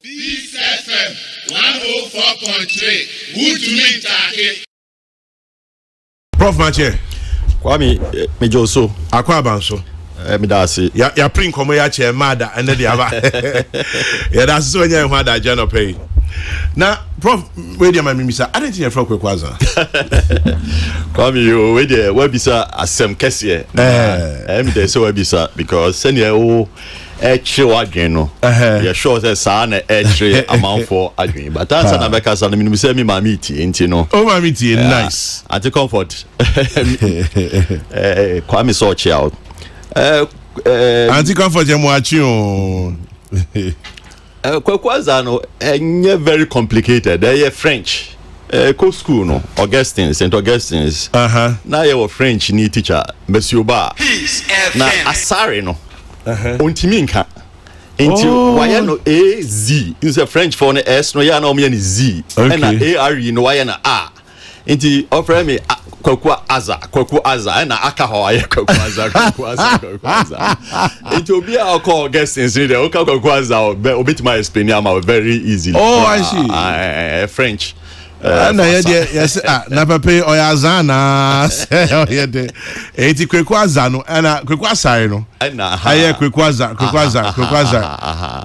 Peace FM 104.3. Utumi Take. Prof Mache. Kwame Mejoso. Akwa banso. Me da se. Ya print komo ya che mada ene de aba. Ya da so nya ho ada jano pay. Na Prof we dey mamimisa. I didn't hear from Kwekwaza. Kwame yo we dey we bisa asem kese. Me dey so we bisa because senior o adwen no. Ya sure say sa na amount for adwen. But answer na beka sa no minimum say me mami ti enti no. Oh mami ti nice. Anti comfort. Kwame so che out. Anti comfort je mo achi o. Kwekwaza no very complicated. They French. Co school no Augustine St. Augustine's. Na ye French ni teacher Monsieur Ba. Na asare no. Ontimi nka. Enti why no A Z. Use French for no S no ya na o me ni Z. And na A R no why na A. Enti offer me kwaku aza na aka ho aye kwaku aza. Enti obi a call guest in say o kwaku aza obitima explain am very easily. Oh I see. French. Na yes na pape oyazana oyede enti kwaku aza no na kwaku asare no na aye kwaku aza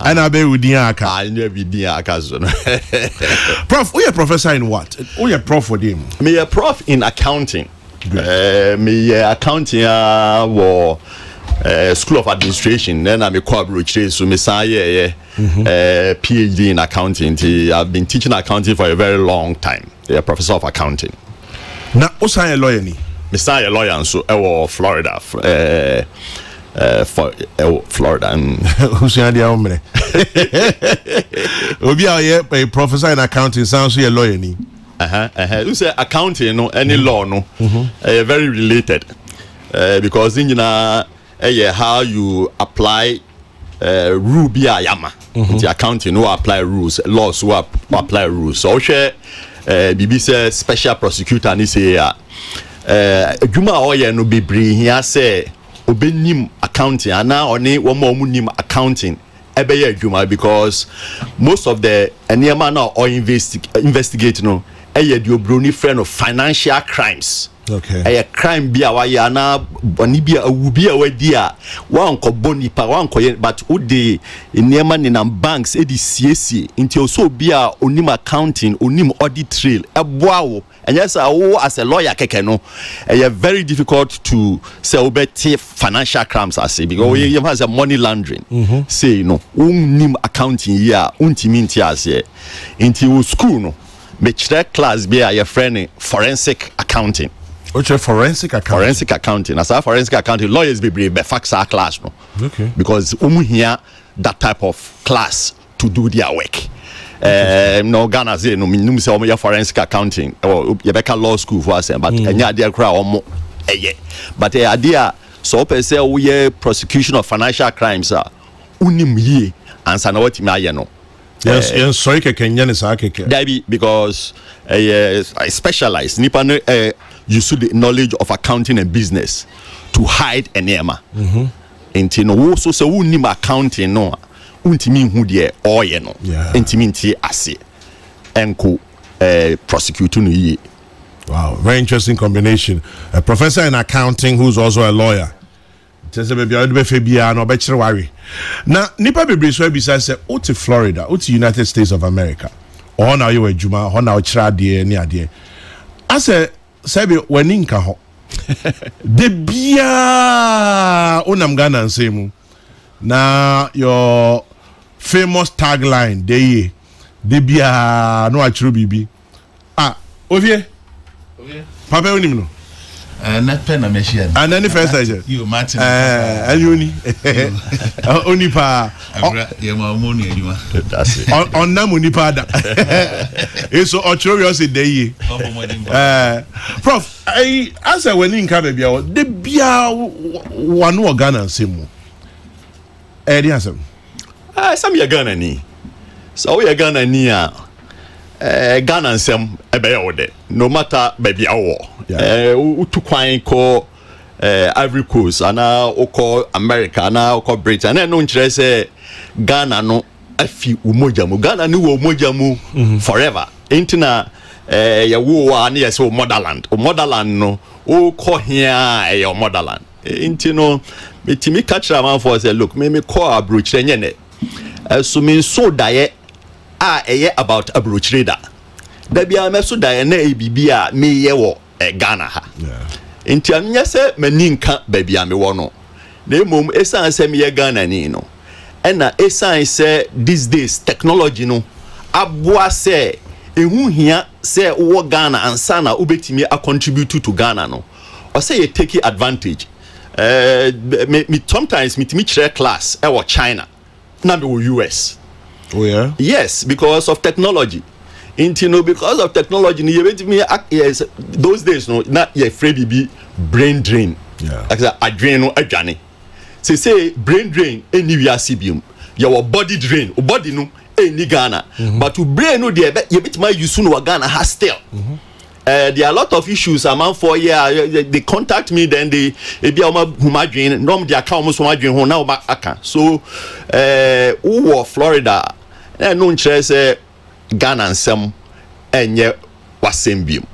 ana be wudin aka anya bidin aka so no. Prof, who you professor in what? Who you prof for them? Me a prof in accounting. Me accounting wo School of Administration. Then I'm a co-abroad, so me say PhD in accounting. I've been teaching accounting for a very long time. A professor of accounting. Na osan a lawyer ni? Me say a lawyer so Florida. For Florida. Usian dia omre. Obi a professor in accounting sounds so a lawyer ni. You say accounting no any law no very related because in how you apply rule bi ayama the accounting no apply rules, laws who apply rules. So share BBC special prosecutor ni say adwuma oye no bebre hia say obenim accounting ana oni wo ma omunim accounting ebeye adwuma because most of the enema na or investigate no the obroni friend of financial crimes. Okay. A crime be a waya na bonibia ubi a wedia one ko bonipa one ko but ode enema in banks e di CAC until so be a onim accounting onim audit trail eboa wo and yes as a lawyer keke no very difficult to say obeti financial crimes as say because you have a money laundering say no onim accounting here untimi ntiase into school no me class be a your friend forensic accounting. Which is forensic accounting? Forensic accounting. As a forensic accounting, lawyers be fax our class no. Okay. Because here that type of class to do their work. No Ghana say no minimum say omo forensic accounting or you beka law school for us but enya there cry omo but the idea so per se we prosecution of financial crimes unim ye answer na what me aye no. Yes, so Kenya is Dabi because I specialize nipa use the knowledge of accounting and business to hide enema. Enti no so say unim accounting no untimi hu de oye no. Ntimi nti ase enko prosecute no ye. Wow, very interesting combination. A professor in accounting who's also a lawyer. Tese be bia be fe bia no be kire ware. Na nipa bebre so abisa say o to Florida, o to United States of America. Or na you adwuma, ho na o kire ade ni ade. Ase say be wani nka ho. De bia onam Ghana nsemu. Na your famous tagline de bia no akire bibi. Ovie. Papa onim no. Not pen a machine. And then the first agent. You, Martin. And uni. Only pa. You're my money. That's it. On Namunipa. It's so curious a day. Prof, I answer when in Cabia, the Bia one more Ghana Simu. Eddie answer. Some you're gonna need. So we are gonna need. Ghana and some ebe no matter baby awo utukwan ko Ivory Coast ana oko America ana oko Britain na no nkyere say Ghana no afi umoja mu Ghana ni wo umoja mu forever intina ya wo wa ne yesi motherland no o ko hia your motherland intino metimi catch am for say look me call abrochire nye ne so me so daye about abrochire da bia me so daye na ebibia me ye wo Ghana ha inti anya se maninka babia me wo no na emom esan se me ye Ghana ni no ena esan se these days technology no aboa se ehu hia se wo Ghana ansa na ubetimi a contribute to Ghana no or say you take advantage me sometimes me share class or China na the US. Oh yeah. Yes, because of technology. Because of technology you me yes those days no not your afraid be brain drain. Yeah. Like that adrenaline no adwane. Say brain drain any we CBM. Your body drain, body no any Ghana. But to brain no there you bit my use no Ghana has still. There are a lot of issues among 4 years. They contact me, then they be humadrin. Norm they account almost humadrin ho now aka. So who Florida no interest Ghana and some enye wasembium.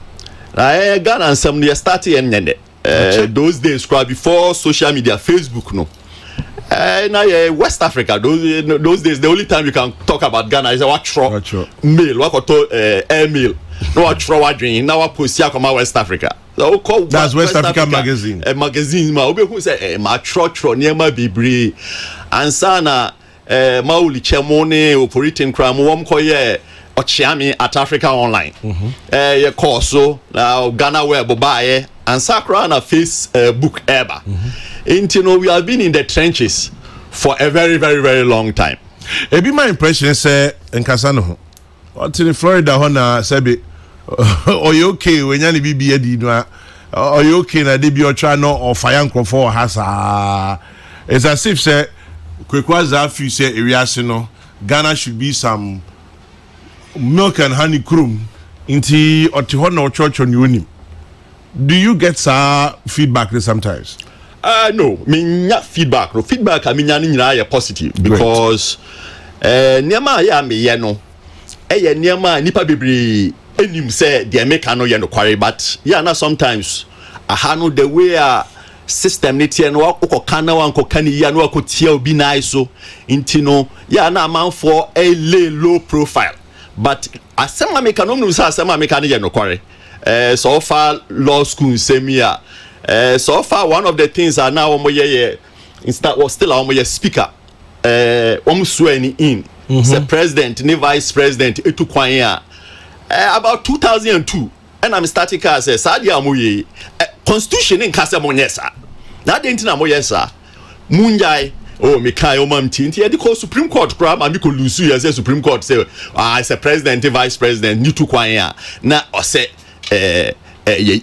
Ghana and some they started and those days before social media, Facebook no. Now West Africa those days the only time you can talk about Ghana is what mail what airmail no what dream now what post here come West Africa so that's West Africa magazine magazine ma obe who say ma tro near ma bebre ansana ma uli chemone operating crime wom koye ochiami at Africa online ye course so now Ghana web buy and sakra na Facebook ever we have been in the trenches for a very very very long time. It be my impression say nkasano what in Florida hona sabi or you okay when you be edi no or you okay na dey be otra no or fire nkrofo hasa it's as if say kwekwaza afi say area no Ghana should be some milk and honey cream inti oti ho na church on you. Do you get feedback sometimes? No, me feedback. No feedback. I mean, nyina positive because niama ya me ye no. Niama nipa bebre enim say the America no ye no kware but yeah na sometimes aha no the way system ne tie no akokka na wankokka ne ya no akotia obi na so intino ya na man for a low profile but asem America no no say asem America ne ye no kware. So far law school semia so far one of the things are now instead was still our speaker swearing in the president the vice president etu kwan about 2002 and I'm starting cars sadia amoye constitution in kasa monyesa na de ntina moyesa munjai oh me kai omam tinti e the Supreme Court kra ma me ko lose you say Supreme Court say as a president vice president ni tu kwan na o say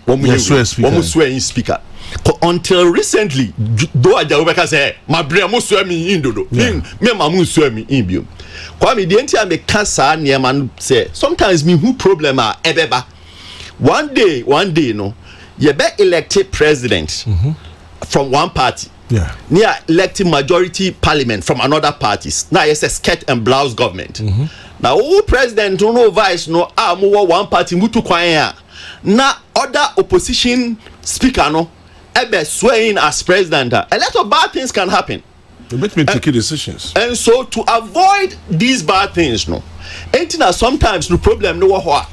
one speaker until recently do aja obeka say my brain mo so me indodo me ma mo so me in bio kwa me de ntia me kasa ne man say sometimes me who problem ebeba one day no you be elected president from one party near elected majority parliament from another parties now it's a skirt and blouse government now who president no vice no mo one party mutu kwan na other opposition speaker no ebe swearing as president a lot of bad things can happen. They make me take decisions. And so to avoid these bad things no entina sometimes the problem no ho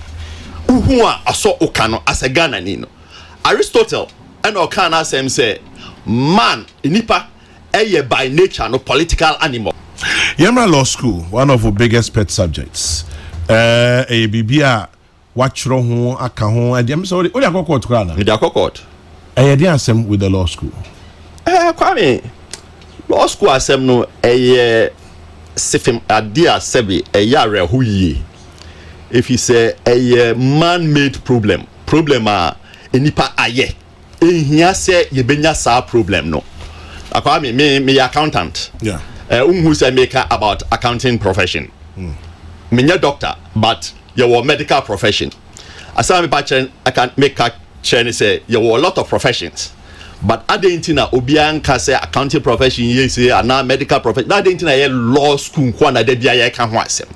uhu aso okano as a Ghana ni no Aristotle and okana same say man nipa by nature no political animal. Yamra Law School, one of our biggest pet subjects. A bibia watchro ho aka ho adem so odi akokot kra na. Odi akokot. Dey asem with the law school. Kwame. Law school asem no sifim adia sebi yare ho yie. If you say a man-made problem enipa aye. Ehia say ye benya sa problem no. Kwame me accountant. Yeah. Who say make about accounting profession. Me doctor but your medical profession. As I can make a chain say you a lot of professions, but adentina obian ka say accounting profession ye say ana medical profession na adentina ye law school kwa na da bia ye ka ho asem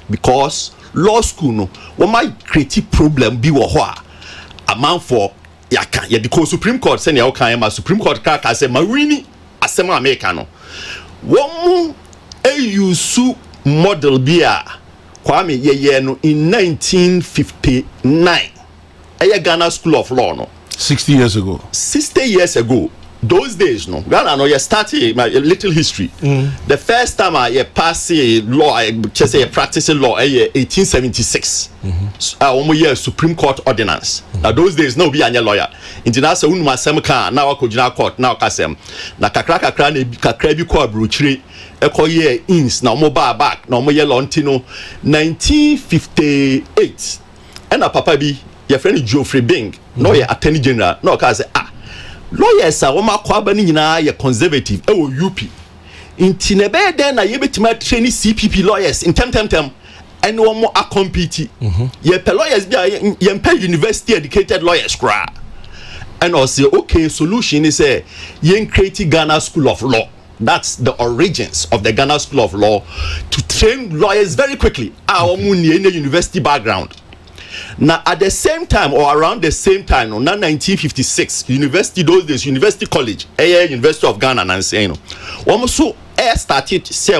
because law school no wo ma create problem bi wo ho a amanfo yaka ye the Supreme Court say na wo kan ma Supreme Court ka say ma wini asem America no wo mu use model bia Kwame ye no in 1959 Ghana School of Law no 60 years ago. 60 years ago, those days, no, Ghana, no, you started my little history. The first time I passed law, I just say practicing law, 1876. Almost year Supreme Court ordinance. Now those days, no, be a lawyer. International unma ka now Kojina Court now kasem. Na kakra ne kakra bi ko abrochire. Eko year ins na mo ba back na mo ye lontino 1958. And a papa bi your friend Geoffrey Bing, no ye attorney general, no ka say lawyers are woma kwaba ni nyina ye conservative e wo UP. Inti ne be den na ye betima train CPP lawyers in tem and one more compete. Ye pe lawyers bia ye pe university educated lawyers kra. And also okay solution is say ye create Ghana School of Law. That's the origins of the Ghana School of Law to train lawyers very quickly. Our university background. Now at the same time or around the same time, no, 1956, university those days, University College, University of Ghana, and saying, so started say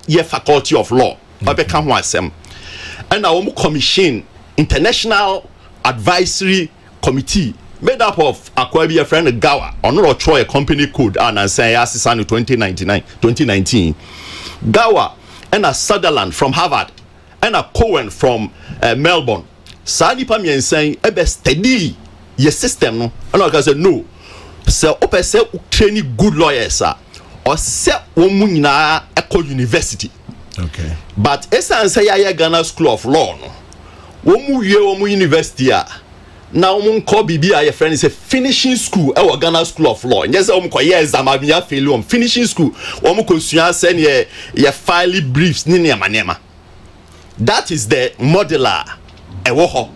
ye Faculty of Law, and now commission International Advisory Committee made up of Akwabi friend Gawa, or not Troy company code, and say Assistant 2019, Gawa and a Sutherland from Harvard, and a Cohen from Melbourne. Sani pa mi ensan ebe steady your system no and I say no so open say training good lawyers or say wo mu nyina eco university. Okay, but esan say ya Ghana School of Law no wo mu wie wo mu university na wo mu ko bibia your friend say finishing school e wo Ghana School of Law yes say wo mu ko ye exam abia fail wo finishing school wo mu ko sua say ne ye file briefs ni ne manema. That is the modeler ewoho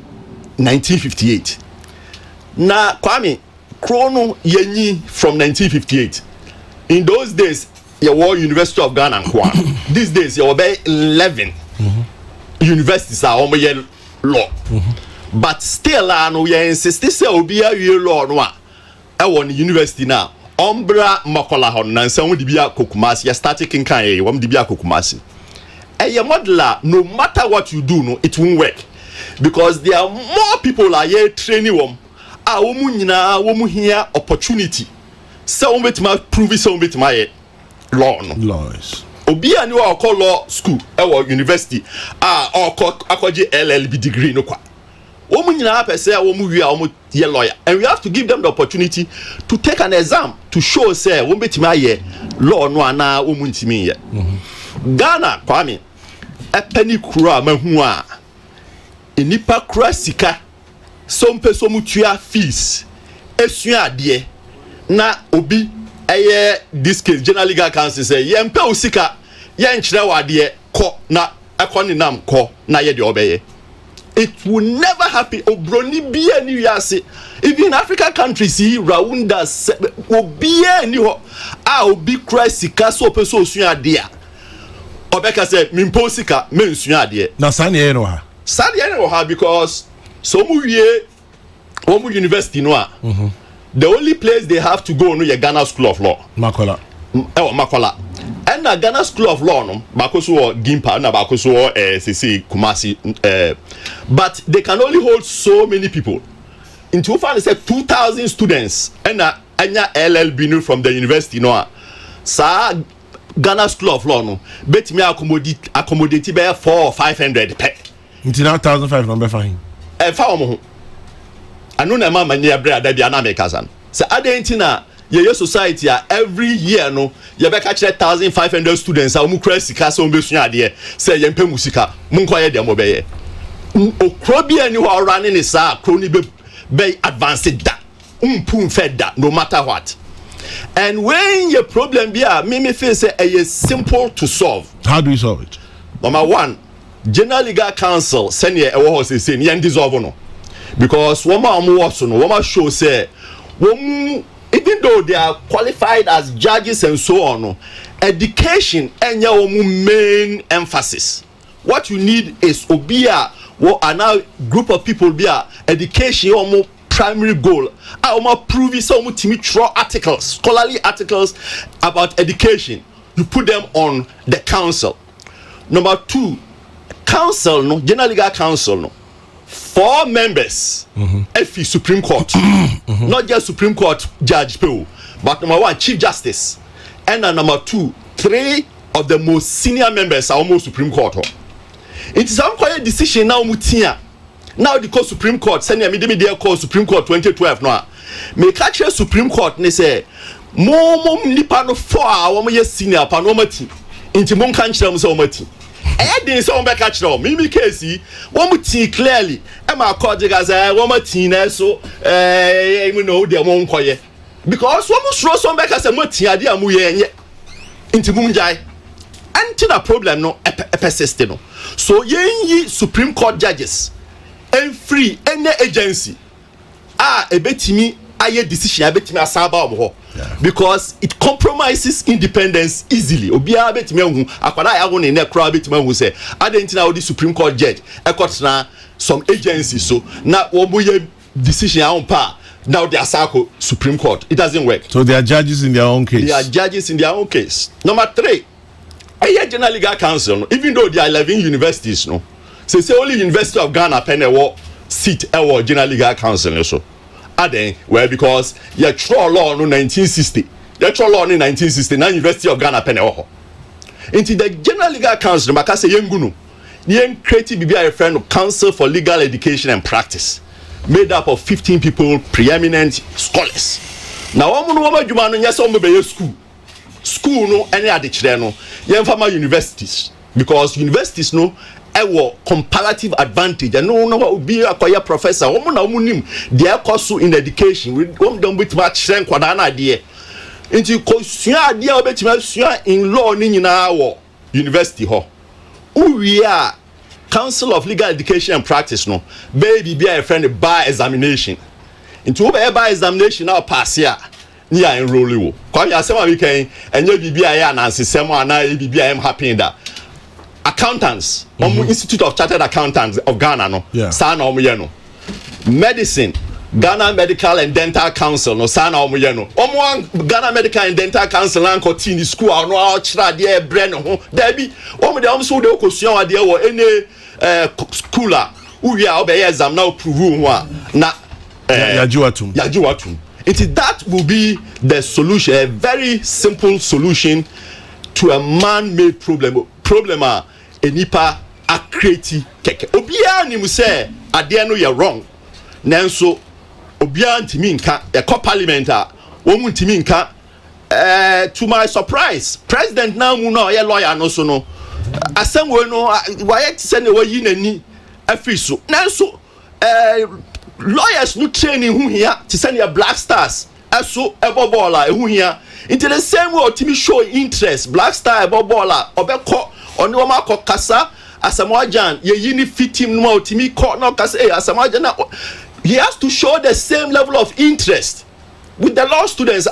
1958 na Kwame Krono yenyi from 1958. In those days you were University of Ghana and Kwan. These days you were 11 universities are omo law. But still no you insist say obi a law no a e won university now ombra makola hon na nsan di bia kokumasi ya starting kan e won di bia kokumasi e modeler no matter what you do no it won't work. Because there are more people are here training them. Womu nyina womu here opportunity. Say we betima prove say we betima law no. Laws. Obi ani wa call law school or university or akoje LLB degree no kwa. Womu nyina per say womu wi womu ye lawyer, and we have to give them the opportunity to take an exam to show say we betima law no ana womu ntimi ye. Ghana Kwame a penny kura mahu a enipa kura sika so mpeso mutua fees esua ade na obi eye this case general legal counsel say ye mpe osika ye nkyere wade ko na ekoni nam ko na ye de obeye. It will never happen. Obroni bia ni wiase even in African countries Rwanda obi ani ho a obi kura sika so peso osua ade a obeka say mimpo sika mensua ade na sane no ha Sadly, I know how because so mu university no the only place they have to go no ye Ghana School of Law. Makola. Makola. And na Ghana School of Law no bakoso Gimpa na bakoso CC Kumasi but they can only hold so many people. In 2,000 students and anya LLB no from the university no sa Ghana School of Law no bet me accommodate be 400 or 500 pe. It's now 1,500 number fine. Fa omo. Anu na mama ni abra da bia na make san. Say adentina ye society every year no ye be ka kire 1,500 students a mu kura sika so be sua ade say ye mpem sika mun ko ye dem obeye. Okro bia ni ho running is kro ni be advanced da. Mpum fed da no matter what. And when your problem bia me feel say e simple to solve. How do you solve it? Number one, General Legal Counsel send ye ewo say yen dissolve no because woman am wo so no woman show say it even though they are qualified as judges and so on, education and your main emphasis. What you need is obia what are now group of people be education or more primary goal. I will prove it some articles, scholarly articles about education. You put them on the council. Number 2, council no general legal council no 4 members. FE Supreme Court, not just Supreme Court judge people, but number 1 Chief Justice, and number 2 3 of the most senior members are almost Supreme Court. It is some quiet decision now mutia. Now the court Supreme Court send me dey call Supreme Court 2012 no. Me catch Supreme Court ne say mo nipa no 4 hour mo ye senior pa no mati. Inti mo kan kire mo say o mati. Then some back catch them. Mimi case, one would see clearly. I'm a court as I want my teen, so you know, they won't call you. Because one must throw some back as a muti idea muye into Munjai. Until the problem no persistent. So ye Supreme Court judges and free any agency. A betimi aye decision, I bet me a saba because it compromises independence easily. Obia betimi hu akwada ya won ne kra betimi hu say adentina odi Supreme Court judge ekot na some agency so na wo boye decision on pa now they are sako Supreme Court. It doesn't work. So they are judges in their own case. They are judges in their own case. Number 3, a general legal council, even though there are 11 universities, no, say only University of Ghana pen seat our general legal council so. Then well because you throw law in 1960. You throw law in 1960. Now University of Ghana pen into the general legal council. Makase yenguno. Yen creative BBI friend Council for Legal Education and Practice, made up of 15 people, preeminent scholars. Now omo no wama djuma no nyese omo be school no any adechire no yen fama universities because universities no ewo comparative advantage and no be akoya professor omo na omo nim their course in education we don betima kire nkwada na de nti ko sua ade a obetima sua in law ni nyina wo university ho uwia Council of Legal Education and Practice no baby be a friend bar examination into bar examination now pass here near enroll wo kwa ya sema we kan enye bibia ya na ansesem ana bibia am happy that accountants Institute of Chartered Accountants of Ghana no sa na omo ye no medicine Ghana Medical and Dental Council no sa na omo ye no omo Ghana Medical and Dental Council an ko tin school no a chira de bre no ho da bi omo de omo so de okosua ade wo ene school a uwi a obey exam now prove ho a na yajiwatum it is that will be the solution, a very simple solution to a man-made problem a enipa a create keke obia ni mu say ade no ye wrong nanso obia ntimi nka e ko parliament a wo mu ntimi nka to my surprise president now mu no ye lawyer no so no asem we no why say ne wayi nani afri so nanso lawyers no training hu hia to send your Black Stars aso ebobola hu hia into the same way to show interest Black Star ebobola obeko oni wo makọ kasa Asamoah ye yini fitim no ultimi ko no kasa Asamoah na he has to show the same level of interest with the law students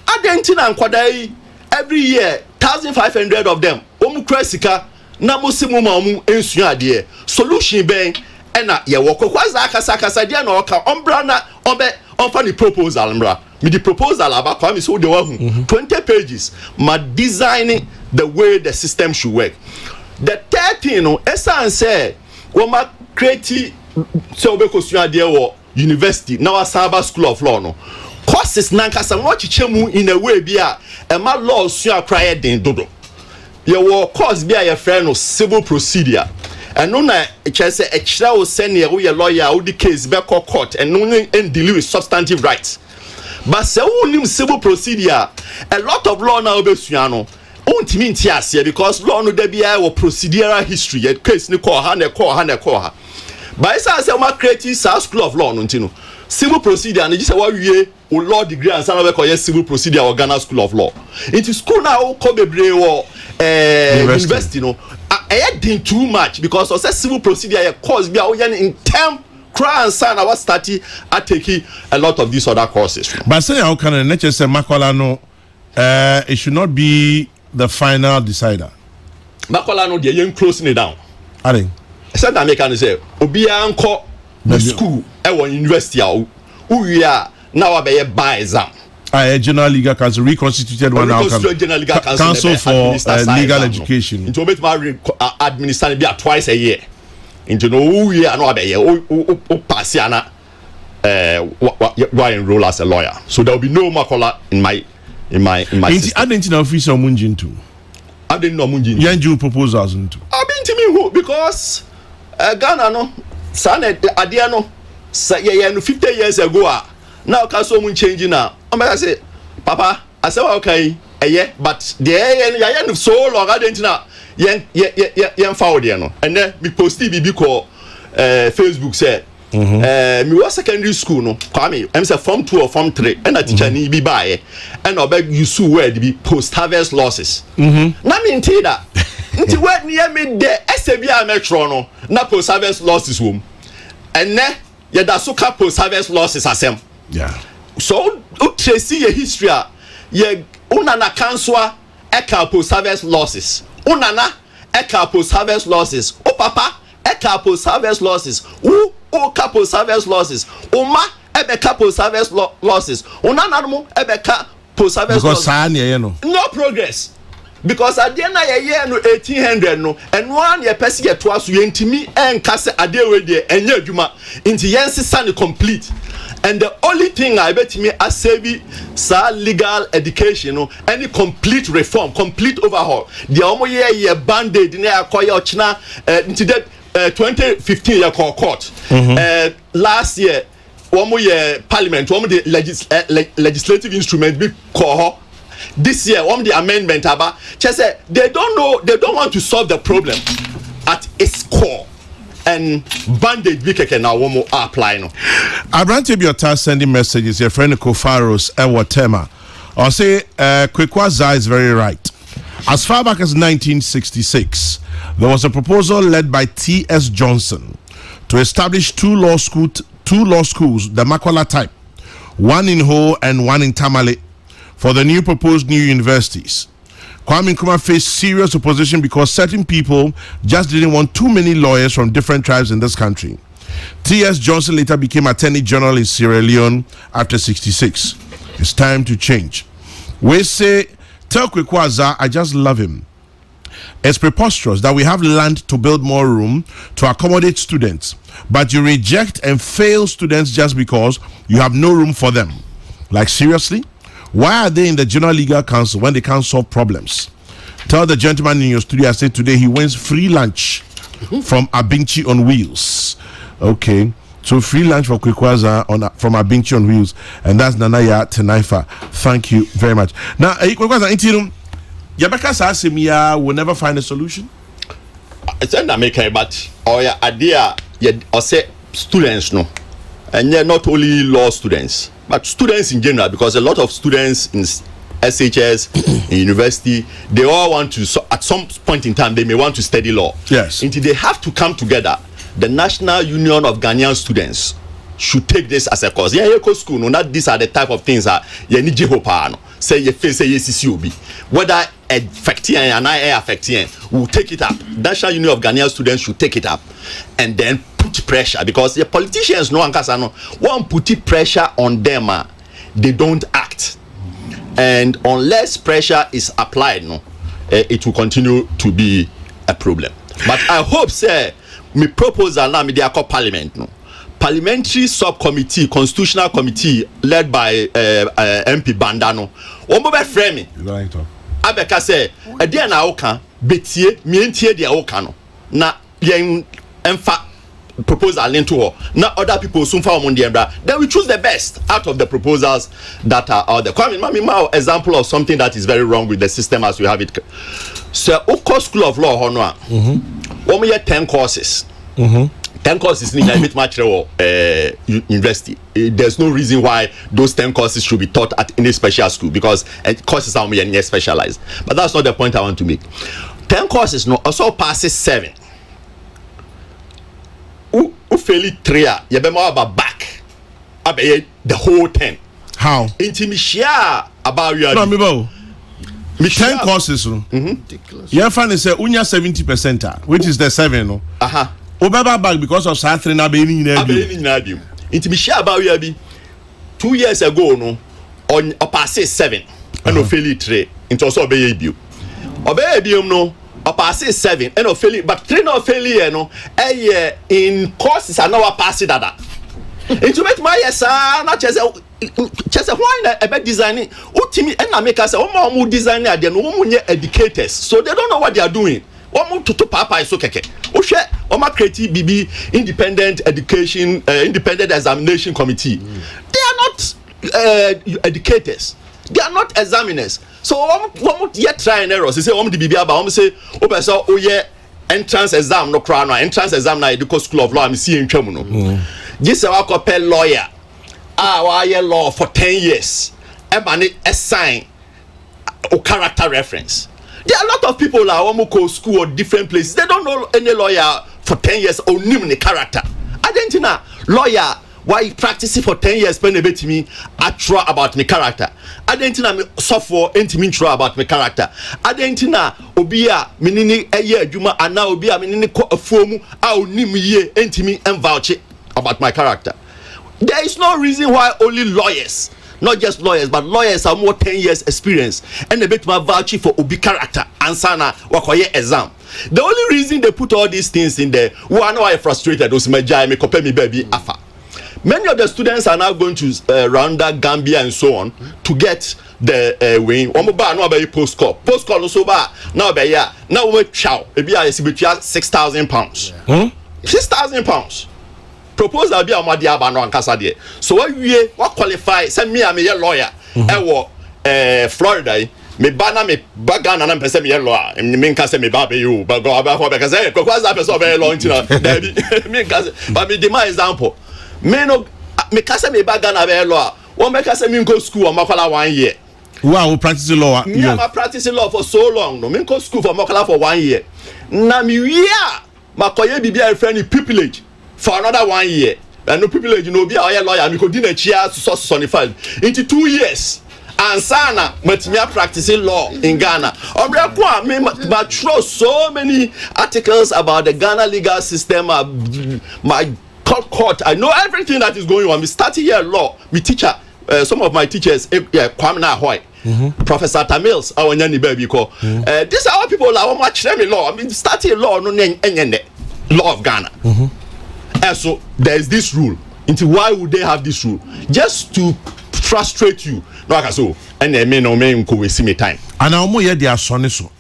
adentina nkwadai every year 1,500 of them omu kresika na musimu ma omu ensua ade solution ben ena ye woko kwaza kasa dia na oka ombra na onfa ni proposal mbra me the proposal aba kwa me so de wa hu 20 pages ma designing the way the system should work. The third thing no esan say we ma create so be kosua de wo university na wa cyber school of law no courses nankasa no chichemu in a way bia e ma law sua cry den dodo ye wo course bia ye friend no civil procedure and no na say a chira wo send ye lawyer wo the case be court and no and deal with substantive rights but say wo civil procedure a lot of law na obesua no untimi nti ase because law no da bia wo procedural history a case ni call ha but say ma create school of law no ntino civil procedure and you say what we o law degree and some of call civil procedure or Ghana School of Law into school now ko bebre wo university no I did too much because I said civil procedure course be in term cry and sign our study at taking a lot of these other courses. But say how can I just say Makola no it should not be the final decider. Makola no they yen closing it down. I think Said American say obiya nko the school university a we are now be by exam. General Legal Council reconstituted one now Council for Legal Education. Into bit administration be twice a year. Into no we are no be o pass yana why enroll as a lawyer. So there will be no Makola in my system. I didn't know official Munjintu. I didn't know Munjintu. Yanju proposals into. I been to me who because Ghana no san adia no say 50 years ago now Council mun change now. I say, Papa, I say okay, but the no so long I didn't know. Yen found no. And then me posted BB call Facebook say me was secondary school no. Kwame, I'm say form 2 or form 3 and a teacher need be by and I beg you sue where be post harvest losses. Na me nti da. Nti where near me there SBI metro no na post harvest losses wom. And ne ye da so ka post harvest losses asem. Yeah. So tracy your history ye unana kanswa eka post harvest losses. Unana eka post harvest losses. O papa eka post harvest losses. O capo harvest losses. Uma ebeka post harvest losses. Unana mo ebeka post harvest losses. Because no progress. Because at the end of the year no 1800 no and one year person get twice you intimi and cast a day with the and your juma into yensi complete. And the only thing I bet me as save sa legal education no any complete reform, complete overhaul. The omo year band-aid in a koya ochina into that 2015 year court. Last year omo year parliament omo the legislative instrument be call this year the amendment about say they don't know, they don't want to solve the problem at its core. And bandage bikeke na womo apply no. Abrante Biota sending messages. Your friend Kofaros Ewatema. Or say Kwekwaza is very right. As far back as 1966, there was a proposal led by T.S. Johnson to establish two law schools, the Makola type, one in Ho and one in Tamale, for the new proposed new universities. Kwame Nkrumah faced serious opposition because certain people just didn't want too many lawyers from different tribes in this country. T.S. Johnson later became Attorney General in Sierra Leone after 66. It's time to change. We say, tell Kwekwaza, I just love him. It's preposterous that we have land to build more room to accommodate students, but you reject and fail students just because you have no room for them. Like, seriously? Why are they in the General Legal Council when they can't solve problems? Tell the gentleman in your studio, I said today he wins free lunch from Abinchi on Wheels. Okay, so free lunch for Kwekwaza from Abinchi on Wheels, and that's Nanaya Tenaifa. Thank you very much. Now, Kwekwaza, Intirum, Yabaka Sasimia will never find a solution. It's an American, but or yeah, idea, or say students no, and yeah, not only law students. But students in general, because a lot of students in SHS, in university, they all want to, so at some point in time, they may want to study law. Yes. Until they have to come together. The National Union of Ghanaian Students should take this as a course. Yeah, you school, no, not these are the type of things that you need to hope on. Say you face a CCOB. Whether affecting and I affecting, we'll take it up. National Union of Ghanaian Students should take it up. And then put pressure, because the politicians no one put pressure on them, they don't act, and unless pressure is applied, it will continue to be a problem. But I hope say me proposal now me dey call parliament parliamentary subcommittee, constitutional committee led by MP Bandano. Omo be frame me abeka say e dey na oka betie mientie dey oka no na yen emfa proposal into her. Now other people soon found on the embra. Then we choose the best out of the proposals that are out there. Come in, example of something that is very wrong with the system as we have it. So, Oko School of Law, Honor, we have 10 courses. 10 courses in the university. There's no reason why those 10 courses should be taught at any special school, because courses are more specialized. But that's not the point I want to make. 10 courses no also passes 7. fairly 3 a yɛbɛma aba back abɛyɛ the whole 10 how nti mehyia about you no me bo 10 courses no you find say unya 70% which is the 7 no obaba back because of saa 3 na be ni nyina bi nti mehyia about you bi 2 years ago no on pass 7 and no fairly 3 nti also obey bio no pass 7 and no fairly but 3 no fairly no in courses are now pass dada into make my yes na chese why na ebe designing utimi and na make us omo design there no omo nye educators so they don't know what they are doing omo tutu papa so keke ohwe omo create bibi independent education independent examination committee they are not educators, they are not examiners. So omo yet try and error say omo di bibi aba omo say obeso oye entrance exam no kra no entrance exam na educo school of law am see ntwam no this wa copy lawyer wa law for 10 years ebane assign o character reference. There are a lot of people that want to go school or different places. They don't know any lawyer for 10 years or name the character. I didn't know lawyer why practicing for 10 years when they bet me I try about my character. I didn't know me software intimate try about my character. I didn't know obia menini a year juma and now obia menini ko a form au nim ye intimate and vouch about my character. There is no reason why only lawyers, not just lawyers, but lawyers have more 10 years experience and they bet my vouch for obi character and sana wakoye exam. The only reason they put all these things in there, who are now frustrated, those me compare me baby afa. Many of the students are now going to Rwanda, Gambia, and so on to get the wing. One more no be post call also ba now be ya now we chow. Maybe I see between £6,000. £6,000. Proposal be amadi aba no ankasa de. So what qualify? Send me a me lawyer. Florida. Me bana me bagana na mpese me lawyer. Me nka se me ba be you. But go aba for because because that person be law ntina. Me nka but me dey my example. Me no me kase me bagana be law. One make say me go school o makola 1 year. Wow, practicing law. Me am practicing law for so long. No me go school for makola for 1 year. Na me wia makoye bibia friend pupillage for another 1 year. And no pupillage no be a lawyer me go di na chia so into 2 years. And sana matimi practicing law in Ghana. Obrekwa me throw so many articles about the Ghana legal system. My court, I know everything that is going on. Me starting here law. Me teacher, some of my teachers, Kwame Nahoy, Professor Tamils, our nyani baby call. These are all people that want much me law. I mean, starting law no law of Ghana. And so there is this rule. Into why would they have this rule? Just to frustrate you. No, I so and they may no me go waste me time. And I almost hear their son so.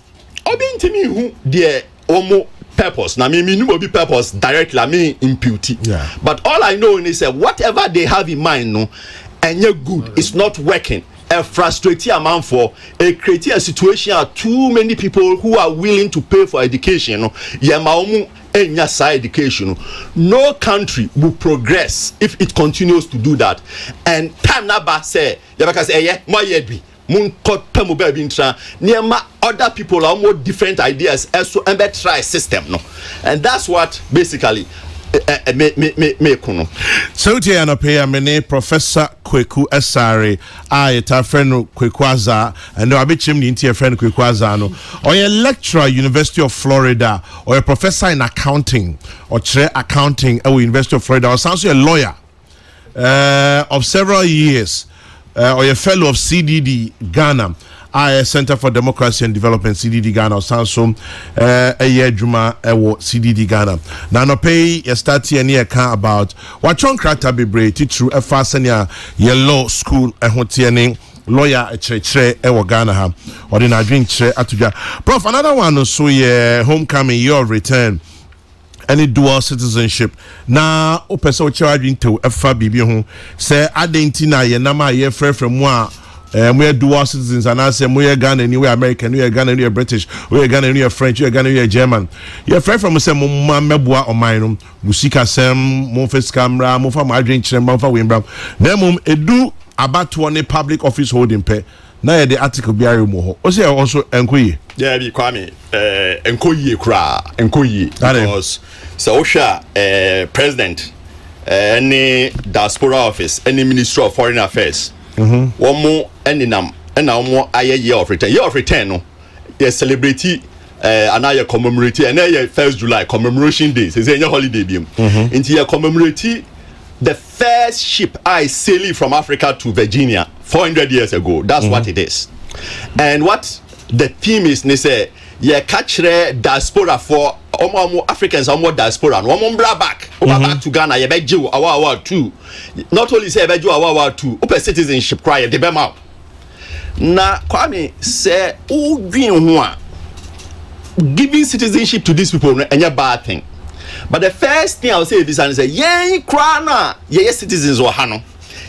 Obi intimi who their almost purpose. Now me no be purpose directly. I mean impute. Yeah. But all I know is that whatever they have in mind, no, and you're good, it's not working. A frustrating amount for a creating a situation of too many people who are willing to pay for education. No, education. No country will progress if it continues to do that. And time naba say, other people are more different ideas as to try system. No, and that's what basically. So today I pay a Professor Kweku Asare, ta friend Kwekwaza, and I bet him into your friend Kwekwaza no. Or a lecturer University of Florida, or a professor in accounting, or chair accounting at University of Florida, or sounds a lawyer of several years, or a fellow of CDD Ghana. Center for Democracy and Development CDD Ghana Sansom a year juma CDD Ghana. Now no pay you start here near about what John Crata be brave through a fastener law school and hotianing lawyer a che Ghana ha or in a drink che atuja. Prof, another one so yeah homecoming year of return. Any dual citizenship na o person charging to fa bibi ho say adentina ye na ma ye frɛ from one we dual citizens and I say we Ghana and we American, we Ghana, we British, we Ghana, we French, we Ghana, we German. Your friend from say mama meboa o mine musika sem mo face camera mo fa ma drink chem mo fa wimbra na mum edu about one public office holding pay na ye the article bi are mo ho o say also enkoyi yeah bi kwame enkoyi kra enkoyi because so osha president any diaspora office any ministry of foreign affairs one more any nam and now more year of return no they celebrate and I commemorate and then 1st July commemoration day say any holiday bi into you commemorate the first ship I sailing from Africa to Virginia 400 years ago. That's what it is. And what the theme is, they say, yeah, catch diaspora for Africans, diaspora, back to Ghana, you bet you our two. Not only say, bet you our two, open citizenship cry, the Bema. Na Kwame say, oh, giving citizenship to these people, and a bad thing. But the first thing I'll say is and say, yeah, krana, yeah, citizens or hano.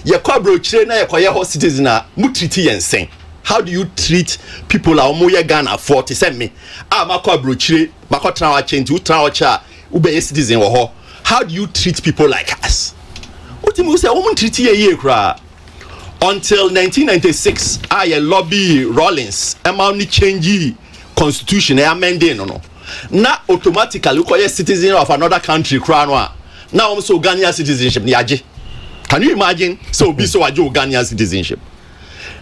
Ya kwabro chirena ya kwa ya citizen na mutriti yensen. How do you treat people la omoye Ghana 40 send me? Ma kwabro chire, mako trawa chenti, utrawa cha ube citizen wa ho. How do you treat people like us? Utimu se omu treati ye kra. Until 1996, I lobby Rawlings, ni change constitution e amende no. Na automatically you a citizen of another country crown now so Ghanaian citizenship ni aje. Can you imagine so be so aje Ghanaian citizenship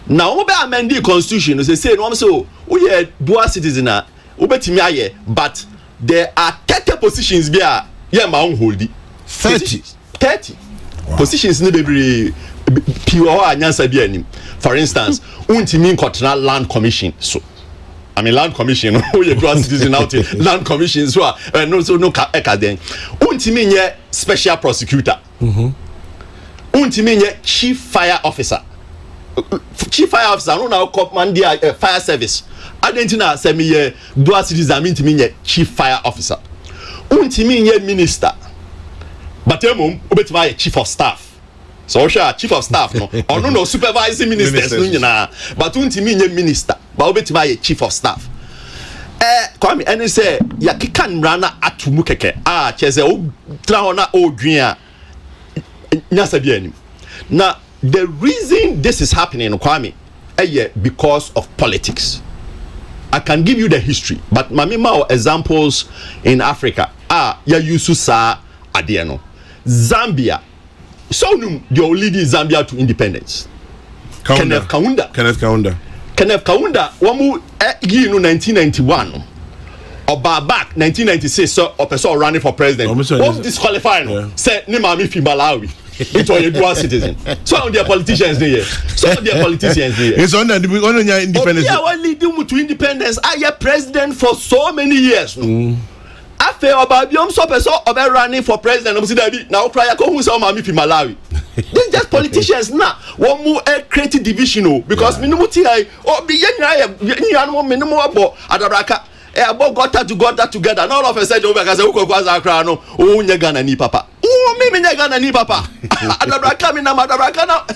now we be amend the constitution say no so we are dual citizen ubetimi aye but there are 30 positions be a yeah ma on hold 30 positions need be pure anyansa bi anim. For instance untimi nkotena land commission so I mean land commission who you dual citizen out land commission so no eka den untimi nye special prosecutor untimi nye chief fire officer no na command the fire service adentina say me ye dual citizen untimi nye chief fire officer untimi nye minister but emom obetima ye chief of staff so chief of staff no or no supervising ministers no nyina but untimi nye minister but obetima ye chief of staff kwame any say ya kika nrana atumu keke cheze o tra na odwin nyasa bi anim na the reason this is happening kwame because of politics. I can give you the history but mamima examples in Africa ya yusu sa ade no Zambia so num the leading Zambia to independence Kenneth Kaunda wamu year 1991 oba back 1996 so person running for president was disqualified say ni mami fi Malawi it was a dual citizen so on their politicians there it's on the independence yeah leading to independence president for so many years no afe oba biom so person oba running for president no see that now cry ko hu say mami fi Malawi. These just politicians now one more creative division because minimum ti be yen minimum abo adabraka got that together and all of a sudden over say who go Accra no nya Ghana ni papa me nya Ghana ni papa adabraka me na adabraka na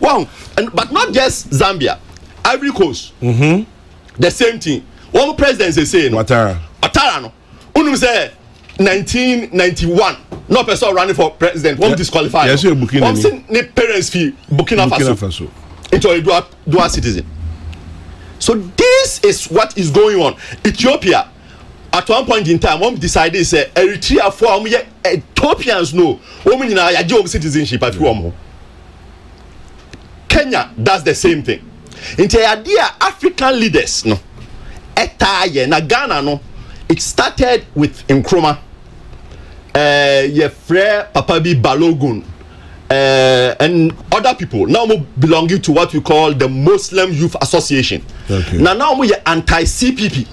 wow but not just Zambia, Ivory Coast the same thing one president is saying Ouattara no unum say 1991 no person running for president won't disqualify yes you Burkina one thing ne parents fee Burkina Faso into a dual citizen. So this is what is going on. Ethiopia at one point in time one decided say Eritrea for Ethiopians no women in a job citizenship at Kenya does the same thing. Into idea African leaders no etaye na Ghana no it started with Nkrumah your friend Papa B Balogun and other people now belonging to what we call the Muslim Youth Association. Okay. Now we are anti-CPP.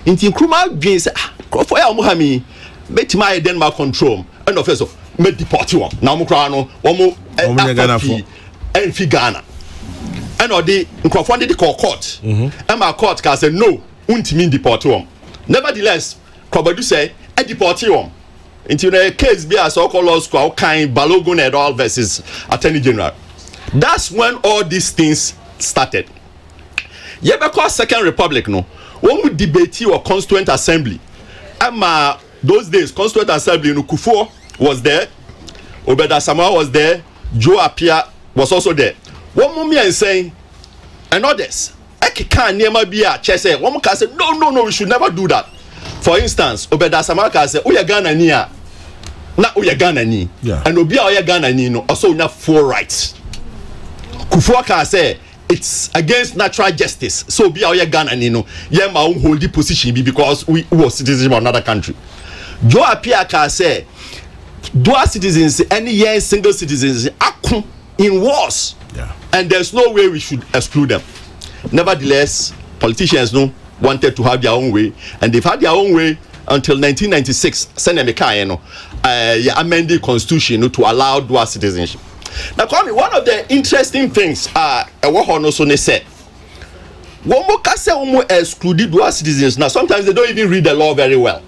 In Nkrumah gains for ya muhami bet my Denmark control and of so me deport you now mo kra no wo Ghana and fi Ghana and or the Nkrumah dey call court and my court can say no untimi deport you. Nevertheless Kobadu say e deport you. Into the case be a so-called law school kind Balogun et al versus Attorney General. That's when all these things started. Yeah, because Second Republic no, when we debate your Constituent Assembly, those days Constituent Assembly no Kufuor was there, Obeda Samoa was there, Joe Appiah was also there. One moment and saying and others. Ekeka niema bi a che say one can say no we should never do that. For instance, Obeda Samaka say oya Ghana ni a na oya Ghana ni and obi a oya Ghana ni no also una full rights. Kufuor can say it's against natural justice. So obi a oya Ghana ni no ye ma hold the position be because we were citizens of another country. Joe Appiah can say dual citizens any year single citizens akun in wars. And there's no way we should exclude them. Nevertheless, politicians wanted to have their own way, and they've had their own way until 1996. Amended constitution to allow dual citizenship. Now, Kwame, one of the interesting things also said, when we exclude dual citizens, now sometimes they don't even read the law very well,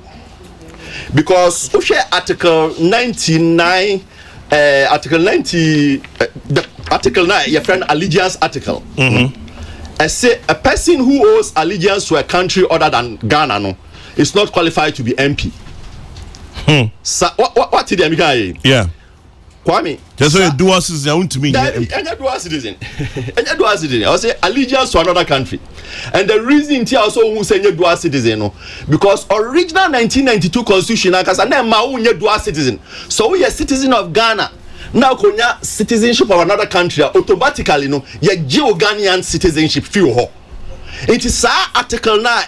because Article 99. Article 90, the Article 9, your friend allegiance article. I say a person who owes allegiance to a country other than Ghana is not qualified to be MP. So, what did you Yeah. Kwame. Just so a dual citizen, I want to mean any dual citizen. Any dual citizen. I say allegiance to another country. And the reason he also who say dual citizen because original 1992 constitution because na ma unye dual citizen. So we are citizen of Ghana. Now konya citizenship of another country automatically ye Ghanaian citizenship feel ho. It is article now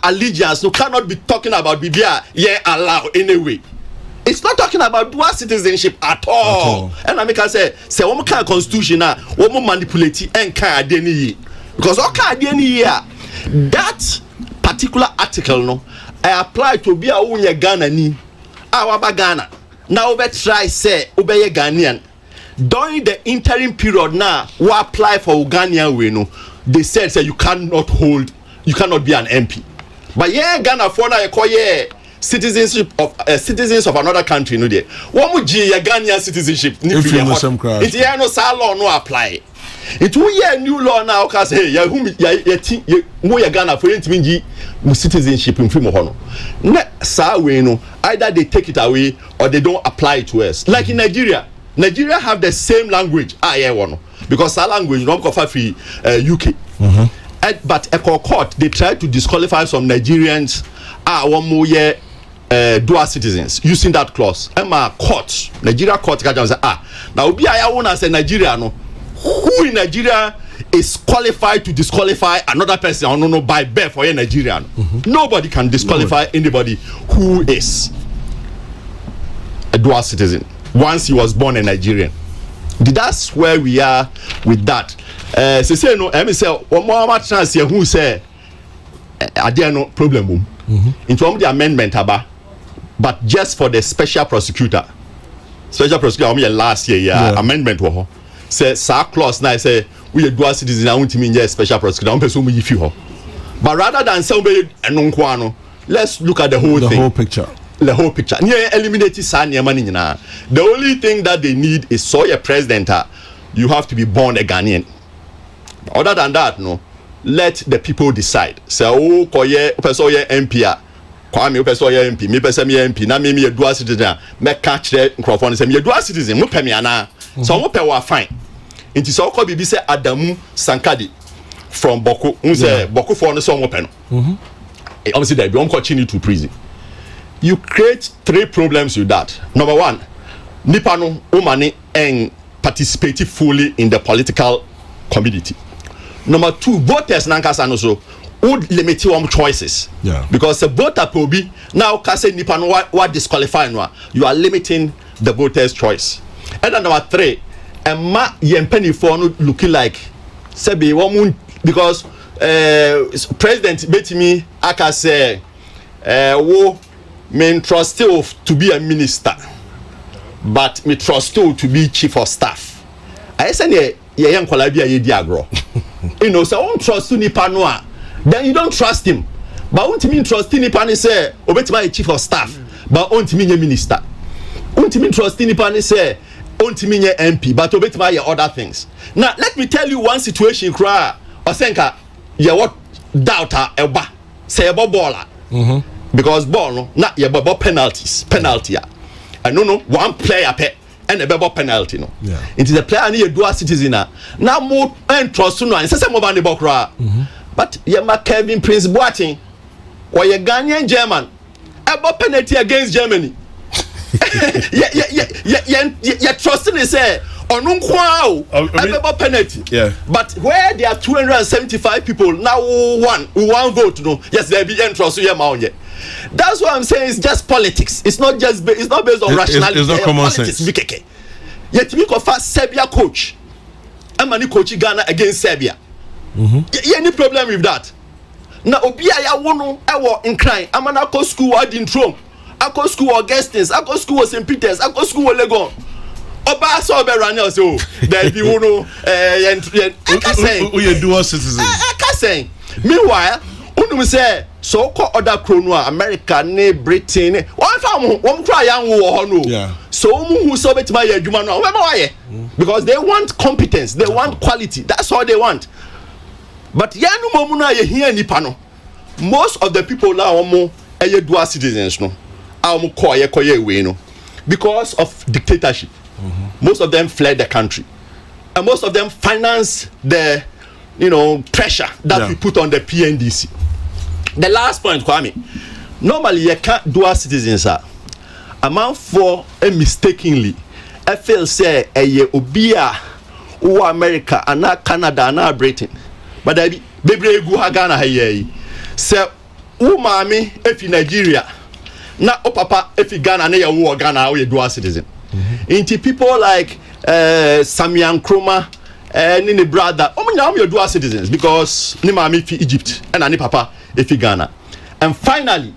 allegiance cannot be talking about bibia ye allow anyway. It's not talking about dual citizenship at all. And I make I say one kind of constitution now, one manipulate and kind of because all kind of that particular article I apply to be a unya Ghana ni our Ghana. Now we try say obey Ghanaian. During the interim period now, we apply for Ghanaian we they said say you cannot be an MP. But yeah, Ghana for now you call citizenship of citizens of another country no there one mu gi ya Ghanaian citizenship it ya no sa law no apply it who year new law now cause hey ya who ya Ghana for ntimi gi mu citizenship in film ho no sa we no either they take it away or they don't apply it to us like in Nigeria have the same language because that language no come free UK but a court they try to disqualify some Nigerians one more year dual citizens using that clause. Emma court, Nigeria court can say now be I want to say Nigeria who in Nigeria is qualified to disqualify another person by birth for a Nigerian. Nobody can disqualify anybody who is a dual citizen once he was born a Nigerian. That's where we are with that. Say no, I say one more chance here who say are there no problem into the amendment but just for the special prosecutor last year amendment say clause now say we dual citizen I want to mean special prosecutor but rather than say let's look at the whole picture eliminate the only thing that they need is so a president you have to be born a Ghanaian. Other than that let the people decide. So, koye person ye MP Kwame person ye MP, me person me MP, na me dual citizen, me catch the microphone say me dual citizen, mo pe me ana. So mo pe wa fine. Inti so ko bibi say Adamu Sankadi from Boko, un say Boko for no so mo pe no. Obviously they be on continue to prison. You create three problems with that. Number one, nipa no umani and participate fully in the political community. Number two, voters nankasa no so would limit your choices. Because the voter will be now kase nipa no what disqualify no you are limiting the voters' choice. And then number three, ma yempeni for no looking like sebi one because President Betimi aka say wo me trust you to be a minister but me trust you to be chief of staff. I say ye yankwala bia ye di agro. You know, so don't trust nipa no a then you don't trust him. But untimi trust nipa ni say obetima chief of staff but untimi nye minister. Untimi trust nipa ni say untimi nye MP but obetima ye other things. Now let me tell you one situation cry osenka ye what doubter eba say eba baller because ball no na ye ball penalty and no one player pe and a bebo penalty no. Yeah. It is a player near dual citizen now more and trust no and say more than the bokra. But Yama Kevin Prince Boateng or your Ghanaian German about penalty against Germany. Yeah, trusting is say on about penalty. Yeah. But where there are 275 people now, one vote. No, yes, there be trust you yet. That's what I'm saying. It's just politics. It's not just. It's not based on rationality. It's not common sense. Yet we go for Serbia coach. I'm a coach Ghana against Serbia. Any problem with that? Now, Obia ya wono ewo in crime. I'm an Ako school I didn't throw. Ako school Augustins. Ako school St. Peter's. Ako school Legon. Oba so be run so there be wono we dual citizen. I can say. Meanwhile, unum say so called other chrono America ne Britain one fam one try yan wo no. Yeah. So who so betima ya adwuma no why because they want competence, they want quality. That's all they want. But yanu momu na ye hia nipa no. Most of the people now omo dual citizens no. Omo koye we no because of dictatorship. Most of them fled the country. And most of them finance the pressure that we put on the PNDC. The last point, Kwame. Normally you can't dual citizens are amount for mistakenly I feel say obia who America and Canada and Britain. But I be go Ghana here. Say who mommy if in Nigeria na papa if Ghana na ya Ghana or dual citizen. Into people like Samian Kroma Nini brother your dual citizens because ni mommy fi Egypt and ani papa if Ghana. And finally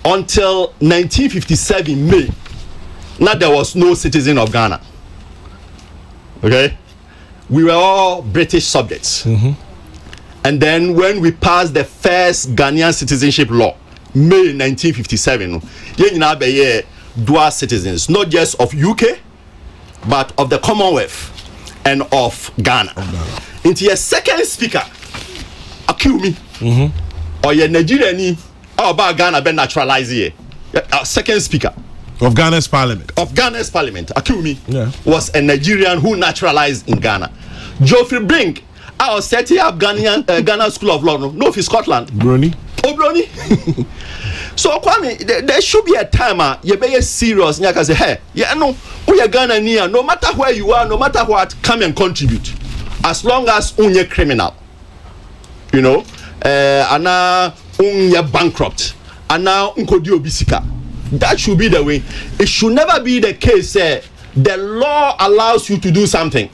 until 1957 May now there was no citizen of Ghana. Okay, we were all British subjects. And then when we passed the first Ghanaian citizenship law May 1957 ye dual citizens not just of UK but of the Commonwealth and of Ghana. Into your second speaker accuse me or your Nigerian or about Ghana be naturalized here. Our second speaker Of Ghana's parliament. accuse me was a Nigerian who naturalized in Ghana. Geoffrey Brink I was setting up Ghana School of Law no for Scotland. Brony. So Kwame, there should be a time you be serious. You can say, hey, we are Ghanaian. No matter where you are, no matter what, come and contribute. As long as you're criminal, ana you're bankrupt, ana unkodio bisika. That should be the way. It should never be the case. The law allows you to do something,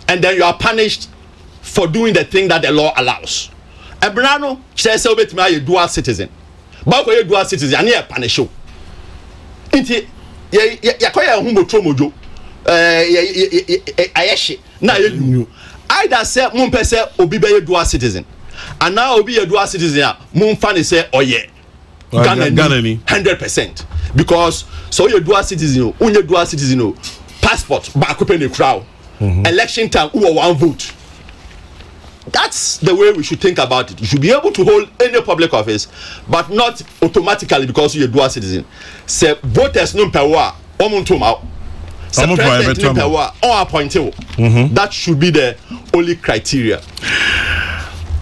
and then you are punished for doing the thing that the law allows. Ebrano says a dual citizen. But you dual citizen, and you punish you. Inti yakoya humbo tromojo. Ayeshi. Na you. Either say mumpese obi be dual citizen, and now obi a dual citizen. Mumfani say oye. Ghanaian 100% because so you dual citizen, unye dual citizen, passport back open the crowd. Election time, who one vote. That's the way we should think about it. You should be able to hold any public office, but not automatically because you're a dual citizen. Say voters no power, that should be the only criteria.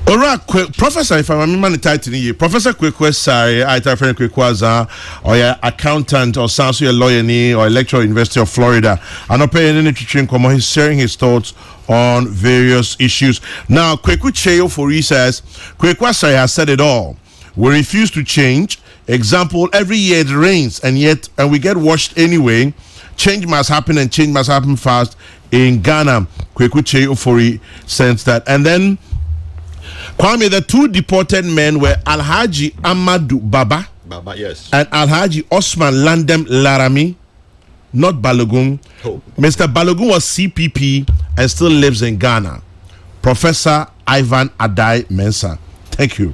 Alright, Professor, if I'm remember the title here, Professor Kwekwe Sari, I tell friend Kwekwaza, or your accountant, or sounds a lawyer, or lecturer, University of Florida, and not paying any teaching. He's sharing his thoughts on various issues. Now, Kwekwe Cheo for says, Kwekwe Sari has said it all. We refuse to change. Example: every year it rains, and we get washed anyway. Change must happen, and change must happen fast in Ghana. Kwekwe Cheo for says that, and then. Kwame, the two deported men were Alhaji Amadou Baba, yes, and Alhaji Osman Landem Larami, not Balogun. Oh. Mr. Balogun was CPP and still lives in Ghana. Professor Ivan Adai Mensah. Thank you.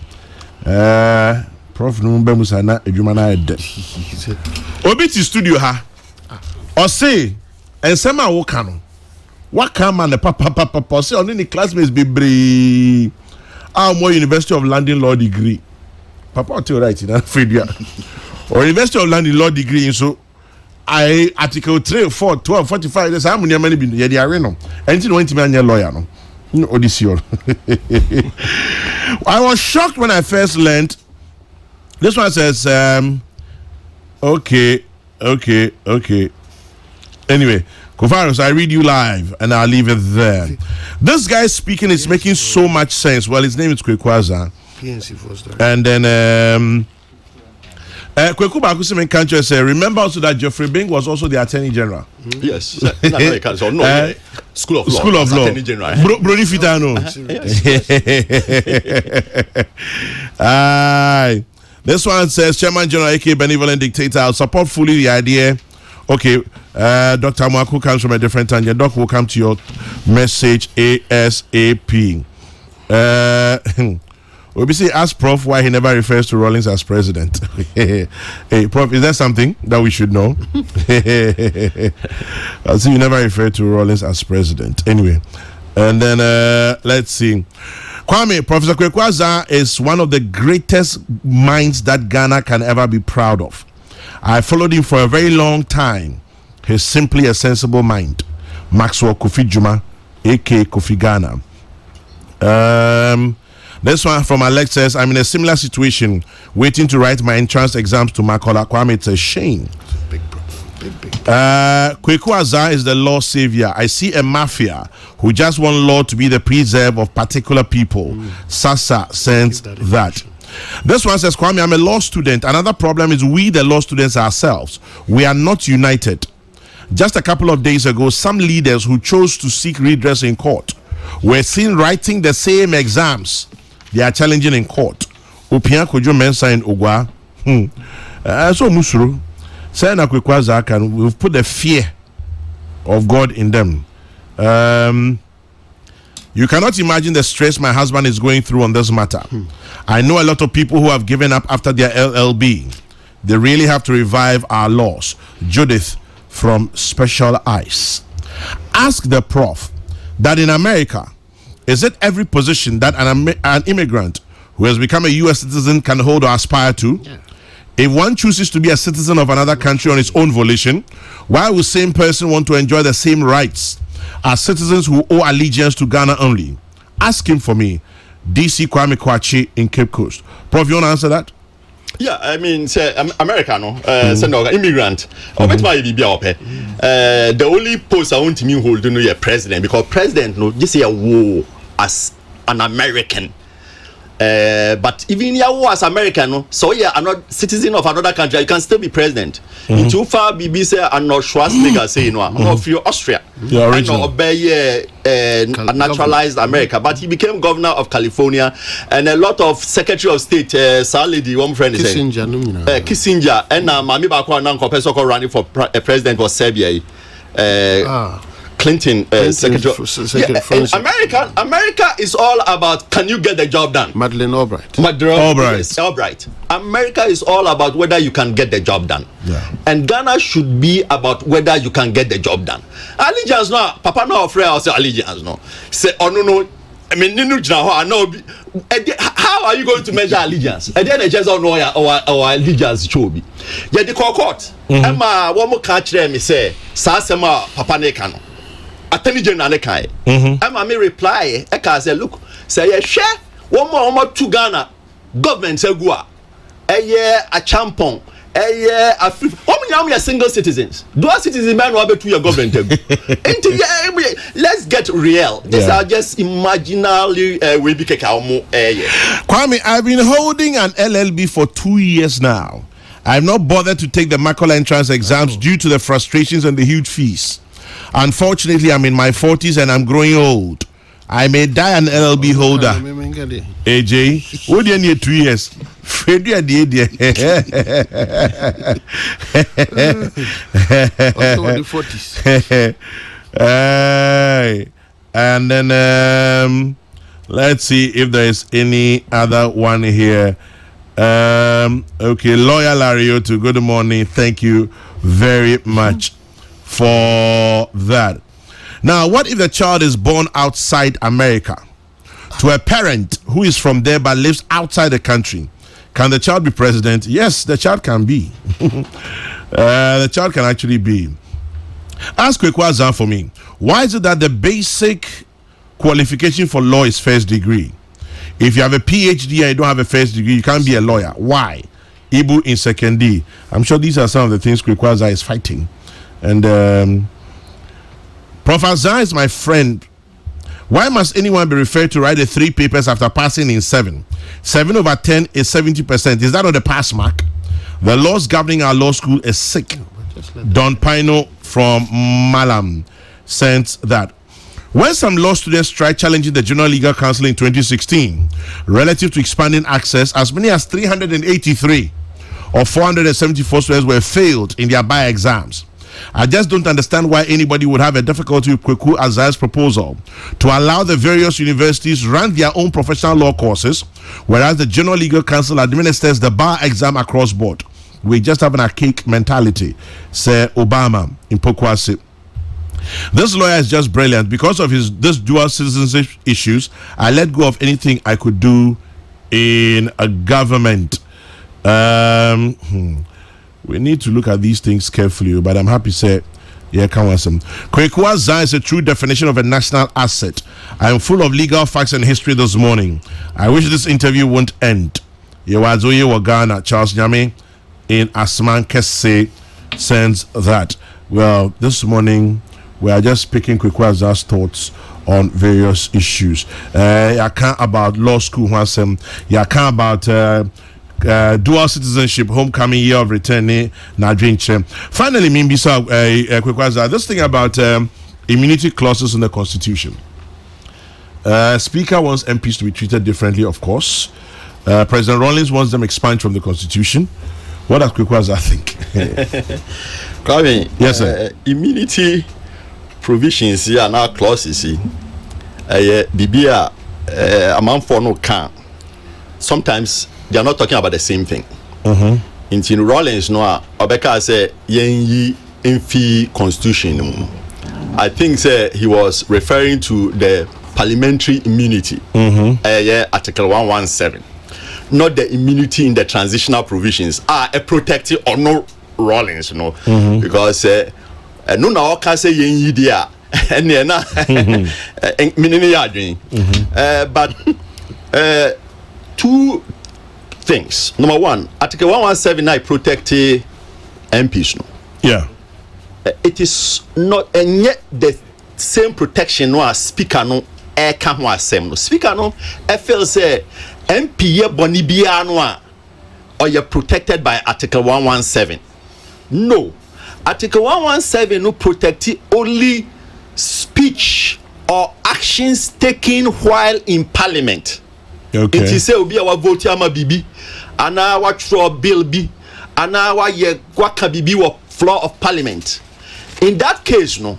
Prof. Numbe Musana Ejumana Ede. Obiti studio ha. Ose, and Sema Wokano. Wakama ne papa. Ose, only the classmates be brave. More University of London law degree. Papa tell right in Africa. Or University of London law degree in so I article 3, 4, 12, 45. There's how many been yeah, they are no. Anything went to me lawyer no. No audition. I was shocked when I first learned. This one says, okay. Anyway, Kofaros, I read you live and I'll leave it there. This guy speaking is making so much sense. Well, his name is Kwekwaza. And then Kweku Bakusim country say, remember also that Geoffrey Bing was also the Attorney General. Yes. School of Law. School of Law. Attorney General. Brody Fitano. This one says, Chairman General A.K. Benevolent Dictator, I'll support fully the idea. Okay, Dr. Mwaku comes from a different time. Your doc will come to your message ASAP. We'll be saying, ask Prof why he never refers to Rawlings as president. Hey, Prof, is that something that we should know? I'll see you never refer to Rawlings as president. Anyway, and then let's see. Kwame, Professor Kwekwaza is one of the greatest minds that Ghana can ever be proud of. I followed him for a very long time. He's simply a sensible mind. Maxwell Kofi Juma, aka Kofi Ghana. This one from Alex says, I'm in a similar situation, waiting to write my entrance exams to Makola Kwame. It's a shame. Big. Kweku Azar is the law savior. I see a mafia who just want law to be the preserve of particular people. Sasa sends that. This one says, Kwame, I'm a law student. Another problem is we, the law students ourselves, we are not united. Just a couple of days ago, some leaders who chose to seek redress in court were seen writing the same exams they are challenging in court. Opia Kojo Mensa in Ogwa. So Musuru, saying that Kwekwaza can we've put the fear of God in them. You cannot imagine the stress my husband is going through on this matter. I know a lot of people who have given up after their LLB. They really have to revive our laws. Judith from Special Ice. Ask the prof that in America, is it every position that an immigrant who has become a U.S. citizen can hold or aspire to? Yeah. If one chooses to be a citizen of another country on its own volition, why would the same person want to enjoy the same rights as citizens who owe allegiance to Ghana only? Ask him for me. DC Kwame Kwachi in Cape Coast. Prof, you want to answer that? Yeah, I mean, say America, no, immigrant. The only post I want to me hold no president, because president no just say a war as an American. But even you as American, no, so I'm not citizen of another country, you can still be president. In too far, BBC and not Schwarzenegger say no, I'm of Austria. I know obey naturalized America, but he became governor of California, and a lot of Secretary of State, Salidi, one friend is Kissinger, and Mami Bakwa Nanko Pesoko running for president was Serbia. Clinton, Secretary America is all about can you get the job done? Madeleine Albright. Yes, Albright. America is all about whether you can get the job done. Yeah. And Ghana should be about whether you can get the job done. Allegiance no, Papa no afraid I say allegiance no. Say oh no. I mean, how are you going to measure allegiance? And then just don't know our allegiance should be. Yeah, the court. Emma, one more catch them say, Sasema Papa Nekano. Attorney General Nekai. Emma may reply, Eka say, look, say, share one more to Ghana. Government say, go a year a champon. A year a single citizens. Dual citizens man will be to your government. Let's get real. These are just imaginary we be Kwame, I've been holding an LLB for 2 years now. I've not bothered to take the Makola entrance exams due to the frustrations and the huge fees. Unfortunately, I'm in my 40s and I'm growing old. I may die an LLB holder. AJ, what do you need 2 years? And then let's see if there is any other one here. Okay, Lawyer Larioto, good morning. Thank you very much for that. Now, what if the child is born outside America to a parent who is from there but lives outside the country? Can the child be president? Yes, the child can be. The child can actually be. Ask Kwekwaza for me. Why is it that the basic qualification for law is first degree? If you have a PhD and you don't have a first degree, you can't be a lawyer. Why? Ibu in second D. I'm sure these are some of the things Kwekwaza is fighting. And Prof. Azar is my friend. Why must anyone be referred to write the 3 papers after passing in 7? 7 over 10 is 70%. Is that not the pass mark? The laws governing our law school is sick. Don Pino from Malam sent that. When some law students tried challenging the General Legal Council in 2016 relative to expanding access, as many as 383 or 474 students were failed in their bar exams. I just don't understand why anybody would have a difficulty with Kweku Azai's proposal to allow the various universities run their own professional law courses, whereas the General Legal Council administers the bar exam across board. We just have an archaic mentality, said Obama in Pokwasi. This lawyer is just brilliant. Because of this dual citizenship issues, I let go of anything I could do in a government. We need to look at these things carefully, but I'm happy to say, yeah, come on, some. Kwekwaza is a true definition of a national asset. I am full of legal facts and history this morning. I wish this interview won't end. Yewazoye Wagana, Charles Nyame in Asman Kese sends that. Well, this morning we are just picking Kwekwaza's thoughts on various issues. I can't about law school, I can't about dual citizenship, homecoming, year of return. Finally, Kwekwaza, this thing about immunity clauses in the Constitution. Speaker wants MPs to be treated differently, of course. President Rawlings wants them expunged from the Constitution. What does Kwekwaza think? Kwame, yes, sir. Immunity provisions here now clauses here. Bibia amount for no can. Sometimes they are not talking about the same thing. In Rawlings, no, Obeka say yenyi infi constitution. I think he was referring to the parliamentary immunity. Article 117. Not the immunity in the transitional provisions are a protected or no Rawlings, because no now can say yenyi dia and but two things. Number one, Article 117 protect MPs. No. Yeah. It is not, and yet the same protection no as Speaker no air can no. Speaker no feel say MP ye boni bia no or you're protected by Article 117. No. Article 117 no protect only speech or actions taken while in Parliament. Okay. It is say obi awa vote ama bibi ana wa throw bill bi ana wa ye gwaka bibi wa floor of Parliament. In that case, no,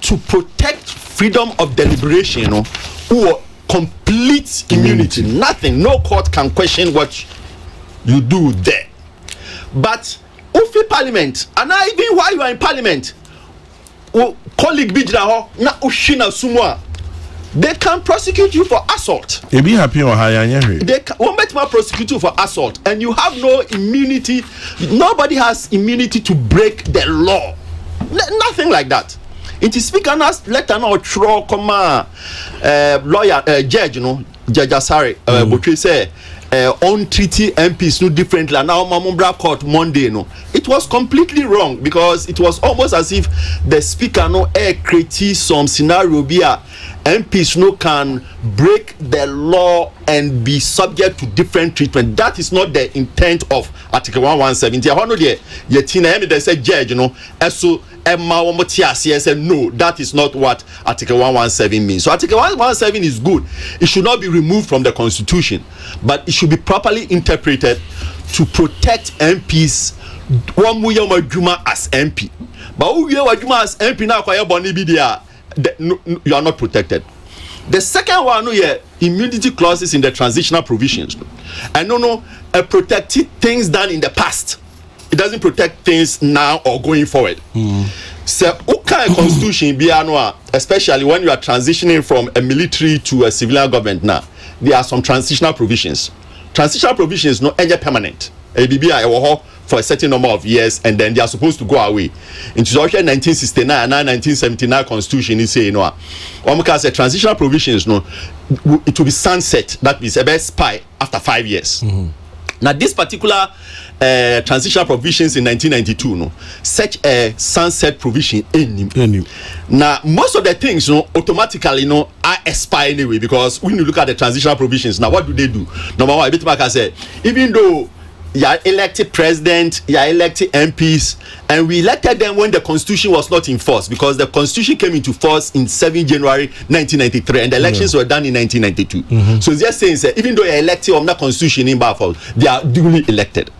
to protect freedom of deliberation, no, or complete immunity, nothing, no court can question what you do there. But ufi Parliament, and even while you are in Parliament, colleague bijra na ushina sumwa, they can prosecute you for assault. They be happy or higher. They won't prosecute you for assault, and you have no immunity. Nobody has immunity to break the law. Nothing like that. It is speaker nas letter now throw come lawyer judge, Judge Asare Botwe say on treaty MPs no differently. Now Mamumbra court Monday it was completely wrong, because it was almost as if the speaker create some scenario where MPs can break the law and be subject to different treatment. That is not the intent of Article 117. They say judge, so no, that is not what Article 117 means. So Article 117 is good. It should not be removed from the Constitution, but it should be properly interpreted to protect MPs. One as MP, but as MP now you are not protected. The second one, immunity clauses in the transitional provisions, and protected things done in the past. It doesn't protect things now or going forward. So, constitution especially when you are transitioning from a military to a civilian government now, there are some transitional provisions. Transitional provisions no any permanent. ABB for a certain number of years and then they are supposed to go away. In 1969 and 1979 constitution is say say transitional provisions it will be sunset, that means a best spy after 5 years. Now this particular transitional provisions in 1992 such a sunset provision in now most of the things automatically are expire anyway, because when you look at the transitional provisions now, what do they do? Number one, I say, even though you are elected president, you are elected MPs, and we elected them when the constitution was not in force, because the constitution came into force in 7 January 1993 and the elections were done in 1992. So they're saying even though you're elected on that constitution in Bafol, they are duly elected.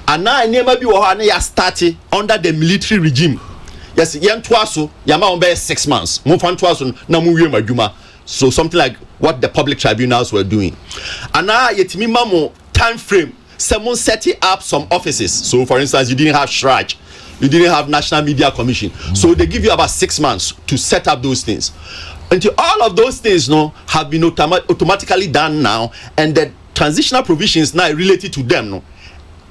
And now I never be started under the military regime. Yes, young twaso, yama on 6 months. Mufan twaso na muwe majuma. So something like what the public tribunals were doing. And now yetimi mamo time frame. Someone setting up some offices. So for instance, you didn't have SHRAJ, you didn't have National Media Commission. So they give you about 6 months to set up those things. Until all of those things have been automatically done now, and the transitional provisions now related to them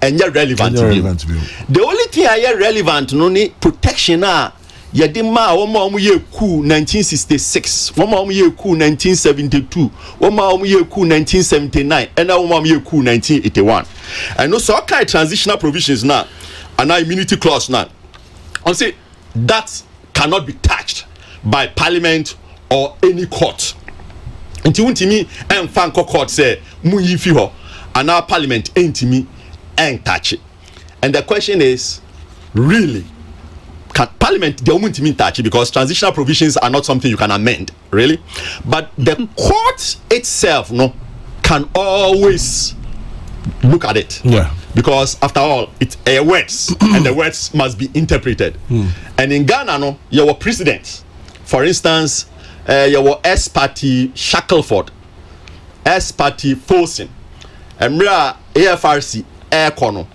and yet relevant to you. The only thing I hear relevant protection yadima woma ye coup 1966, woma ye coup 1972, woma ye coup 1979, and now woma ye coup 1981. And also all kind of transitional provisions now, and now immunity clause now. I say that cannot be touched by parliament or any court. Until me and Fanko court say muyi fiho, and now parliament ain't me and touch it. And the question is, really, can parliament they won't mean touch it, because transitional provisions are not something you can amend, really? But the court itself can always look at it. Yeah. Because after all, it's words and the words must be interpreted. And in Ghana, your president, for instance, your S-Party Shackelford, S-Party Folsom, and AFRC Aircono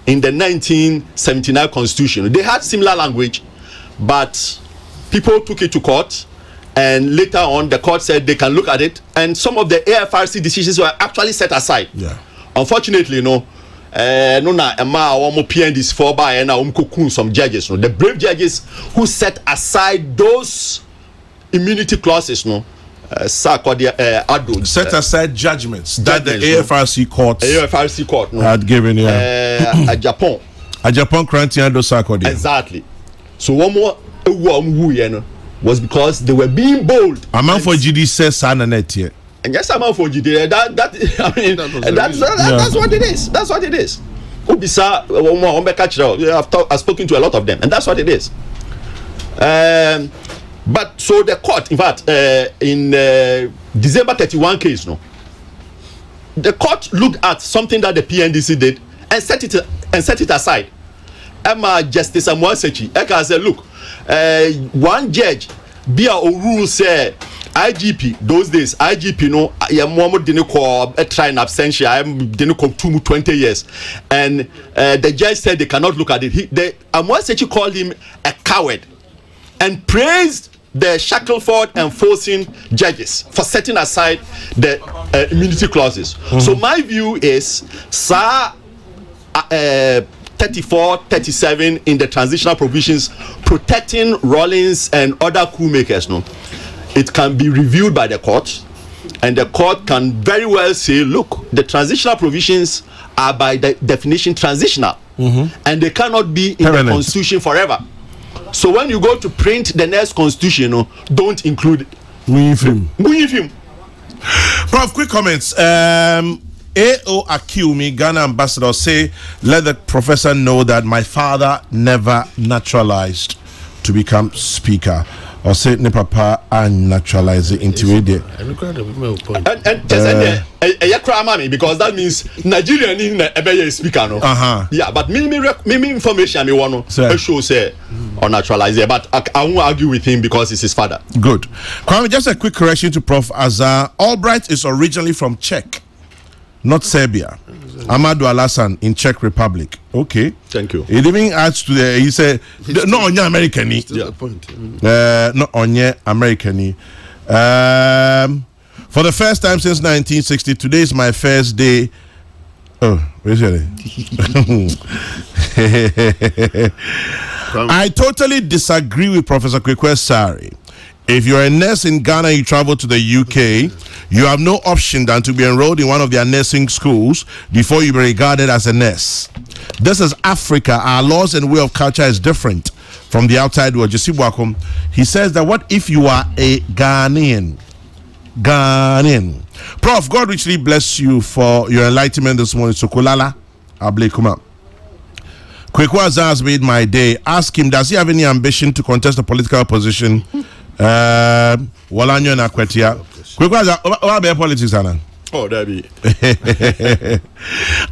in the 1979 constitution, they had similar language, but people took it to court, and later on the court said they can look at it, and some of the AFRC decisions were actually set aside. Yeah. Unfortunately, PNDs for by and some judges, the brave judges who set aside those immunity clauses, set aside judgments that the AFRC court had given a Japan exactly. So one more was because they were being bold. A man for GD says here. And yes, a man for GD that's what it is. That's what it is. I've spoken to a lot of them, and that's what it is. But so the court, in fact, in December 31 case, the court looked at something that the PNDC did and set it aside. Emma Justice Amwasechi, Eka said, look, one judge, be a rule say IGP those days. IGP Mohammed didn't call a try in absentia. I didn't call 20 years, and the judge said they cannot look at it. Amwasechi called him a coward and praised the Shackelford and Folsom judges for setting aside the immunity clauses. So my view is, 34, 37 in the transitional provisions protecting Rawlings and other coup makers, it can be reviewed by the court, and the court can very well say, look, the transitional provisions are by the definition transitional, and they cannot be in the constitution forever. So when you go to print the next constitution, don't include it. Prof, quick comments. AO Akiumi, Ghana ambassador, say, let the professor know that my father never naturalized to become speaker. Or say ne papa and naturalize it into it. And because that means Nigeria need a speaker, no? Yeah, but me information me want to show say or naturalize it, but I won't argue with him because it's his father. Good. Kwame, just a quick correction to Prof. Azar. Albright is originally from Czech, not Serbia. Amadou Alassan in Czech Republic. Okay. Thank you. He even adds to the, he said, no, on your American. Still the point. Not on your American. For the first time since 1960, today is my first day. Oh, where's your I totally disagree with Professor Kwekwe Sari. If you're a nurse in Ghana, you travel to the UK, you have no option than to be enrolled in one of their nursing schools before you be regarded as a nurse. This is Africa. Our laws and way of culture is different from the outside world. Jesse Wakom, he says that what if you are a Ghanaian? Prof, God richly bless you for your enlightenment this morning. Sokolala Ablekuma. Kweku Azan has made my day. Ask him, does he have any ambition to contest a political position? Walanyo na Kwetia. Kweku Azan, what about politics, Anna? Oh, that be.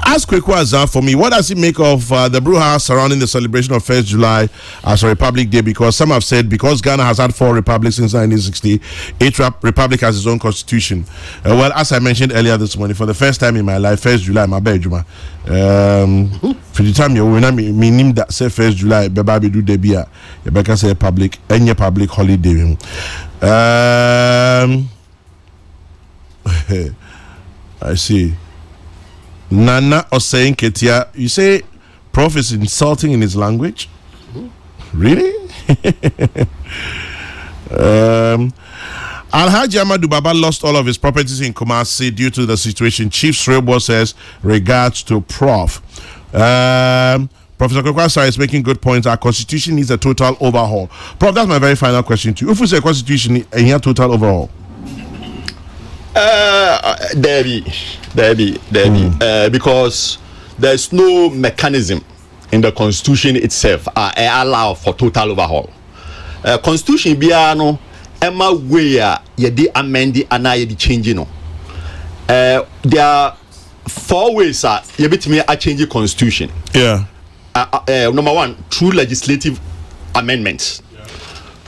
Ask Kweku Azan for me, what does he make of the brouhaha surrounding the celebration of 1st July as a Republic Day? Because some have said because Ghana has had 4 republics since 1960, each republic has its own constitution. Well, as I mentioned earlier this morning, for the first time in my life, 1st July, my bad, Juma. For the time you when I mean that say 1st July, baby do debia, you say public, any public holiday. I see. Nana Osain Ketia, you say Prof is insulting in his language? Really? Alhaji Amadou Baba lost all of his properties in Kumasi due to the situation. Chief Srebo says, regards to Prof. Professor Kokwasa is making good points. Our constitution needs a total overhaul. Prof, that's my very final question to you. If we say constitution and you have total overhaul, because there's no mechanism in the constitution itself allow for total overhaul. Constitution biano Emma way yedi amend and yedi change no. There are 4 ways you bit me a change the constitution. Yeah. Number 1, through legislative amendments.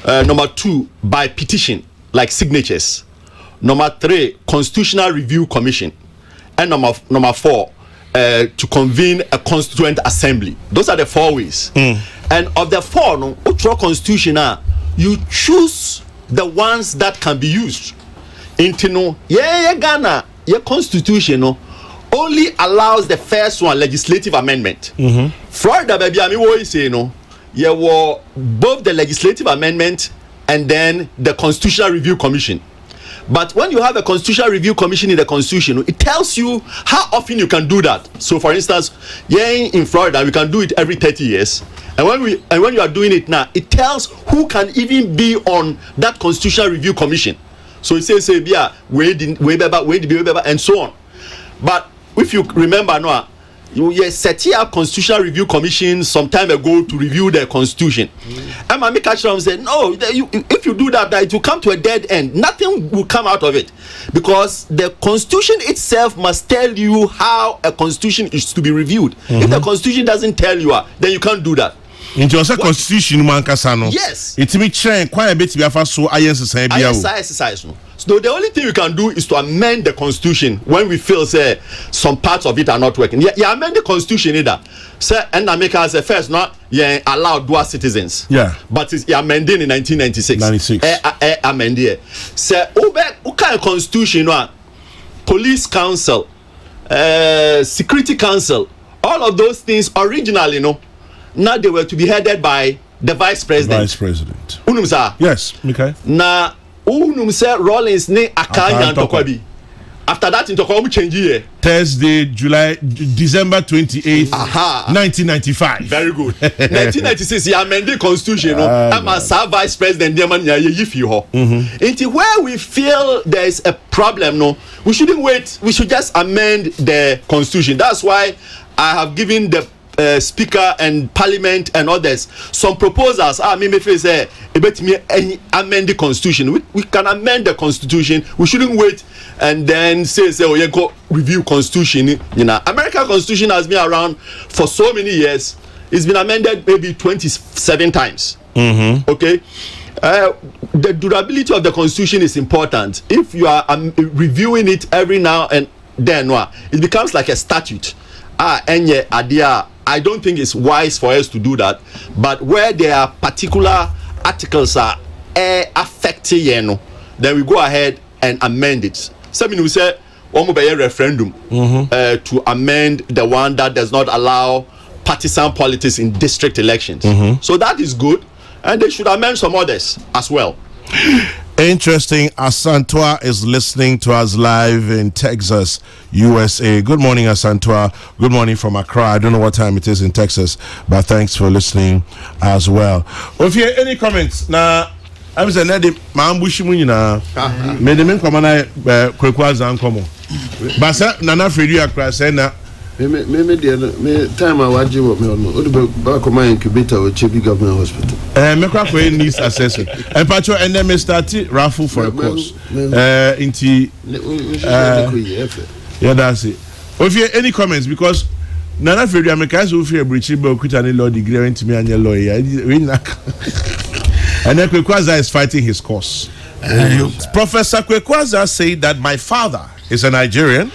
Number 2, by petition, like signatures. Number 3, Constitutional Review Commission. And number 4, to convene a constituent assembly. Those are the 4 ways. And of the 4, no, constitution, you choose the ones that can be used. Into Ghana, your constitution only allows the first one, legislative amendment. Florida, baby, I mean, what you say, you were both the legislative amendment and then the Constitutional Review Commission. But when you have a Constitutional Review Commission in the Constitution, it tells you how often you can do that. So, for instance, in Florida, we can do it every 30 years. And when you are doing it now, it tells who can even be on that Constitutional Review Commission. So it says, and so on. But if you remember, Noah, you set up Constitutional Review Commission some time ago to review the Constitution. And Mami Kachram said, no, if you do that, it will come to a dead end. Nothing will come out of it. Because the Constitution itself must tell you how a Constitution is to be reviewed. If the Constitution doesn't tell you, then you can't do that. Into a constitution, yes. It's me trying quite a bit to be a so exercise. So the only thing we can do is to amend the constitution when we feel say some parts of it are not working. Yeah, amend the constitution either. Say and America as a first not allow dual citizens. Yeah. But it's amended in 1996. 96. Amended. Say what kind of constitution police council, security council, all of those things originally, now they were to be headed by the vice president. Vice president. Unumsa. Yes, okay. Na unumsa Rollins ne akanya ntokwabi. After that ntokwa change here. Thursday, December 28th, 1995. Very good. 1996 he amended constitution, I'm a vice president there man yifi ho. Until where we feel there is a problem, we shouldn't wait. We should just amend the constitution. That's why I have given the speaker and parliament and others some proposals. Me say amend the constitution. We can amend the constitution. We shouldn't wait and then say go review constitution. American constitution has been around for so many years. It's been amended maybe 27 times. Okay. The durability of the constitution is important. If you are reviewing it every now and then, it becomes like a statute. I don't think it's wise for us to do that. But where there are particular articles are affecting, then we go ahead and amend it. Some people say, a referendum to amend the one that does not allow partisan politics in district elections. So that is good, and they should amend some others as well. Interesting. Asantua is listening to us live in Texas, USA. Good morning, Asantua. Good morning from Accra. I don't know what time it is in Texas, but thanks for listening as well. If you have any comments, now I was a lady, Mambushimuna, made the men come on, Quakwas and come on. Basa Nana Fredi Accra said, me time I watch you me on back my incubator with Chibi Government Hospital. Mekwa needs assessment. And Pacho and then me started raffle for a course. Inti yeah, that's it. If you have any comments, because Nana Fredi Americans who fear breaching Bokutani law degree went to me and your lawyer. And then Kwekwaza is fighting his cause. Professor Kwekwaza said that my father is a Nigerian.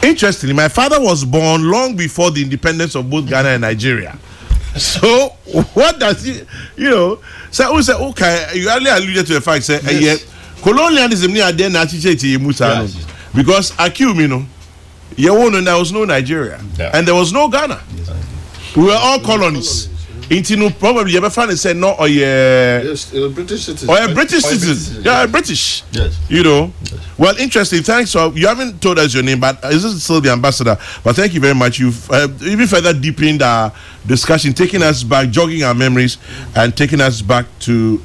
Interestingly, my father was born long before the independence of both Ghana and Nigeria. So, what does he, so we say, okay, you earlier alluded to the fact, say, colonialism near then because Akim, there was no Nigeria and there was no Ghana. We were all colonies. Probably ever find said no or British citizen. Or a British citizen. Yeah, British. Yes. Well, interesting. Thanks. So you haven't told us your name, but is this still the ambassador? But thank you very much. You've even further deepened our discussion, taking us back, jogging our memories, and taking us back into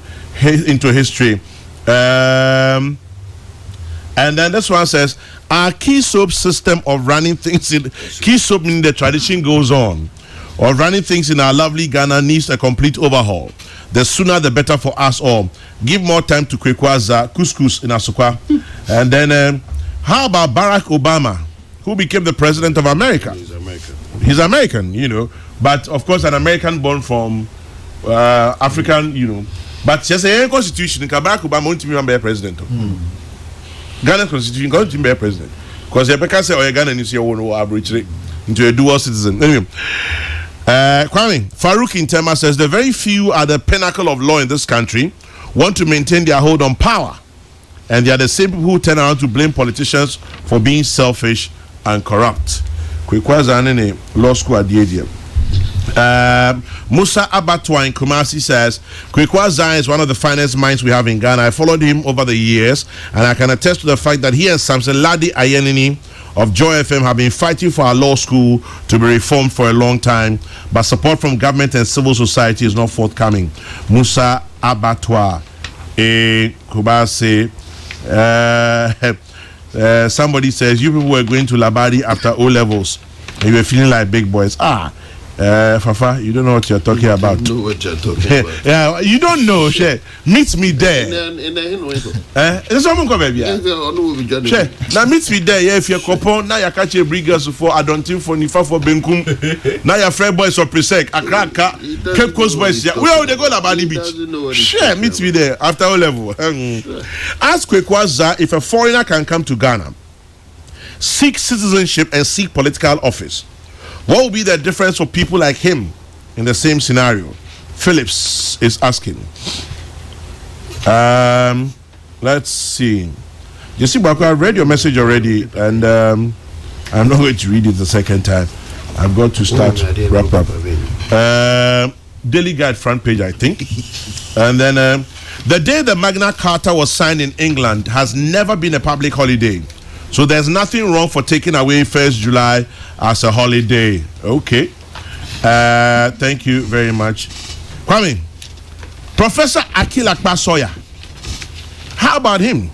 history. And then this one says, our key soap system of running things in key soap meaning the tradition goes on. Or running things in our lovely Ghana needs a complete overhaul. The sooner the better for us all. Give more time to Kwekwaza, couscous in Asukwa. And then, how about Barack Obama, who became the president of America? He's American, but of course an American born from African, But just a constitution, Barack Obama won't be a president. Ghana constitution can't be a president. Because the American say, Ghana is your own average into a dual citizen. Anyway. Kwame Farouk Intema says the very few are the pinnacle of law in this country want to maintain their hold on power, and they are the same people who turn around to blame politicians for being selfish and corrupt. Kwekwaza law school at the Musa Abatwa in Kumasi says Kwekwaza is one of the finest minds we have in Ghana. I followed him over the years, and I can attest to the fact that he and Samson Ladi Ayenini of Joy FM have been fighting for our law school to be reformed for a long time, but support from government and civil society is not forthcoming. Musa Abatwa Kubase. Somebody says you people were going to Labadi after O levels and you were feeling like big boys. Fafa, you don't know what you're talking about. I know what you're talking about. Yeah, you don't know. Meet me there. Someone come baby. Now meet me there. Yeah, if you're couple, now you catch a brigas for I don't think for Nifa for Benkum. Now your friend boys for Presec, Akraka, Cape Coast boys. Where would they go about the beach? Meet me there after O level. Ask Kwekwaza if a foreigner can come to Ghana, seek citizenship and seek political office. What will be the difference for people like him in the same scenario? Phillips is asking. Let's see. You see, Baku, I read your message already, and I'm not going to read it the second time. I've got to start wrap up. Daily Guide front page, I think. And then the day the Magna Carta was signed in England has never been a public holiday. So there's nothing wrong for taking away 1st July as a holiday. Okay. Thank you very much. Kwame, Professor Akil Akpasoya, how about him?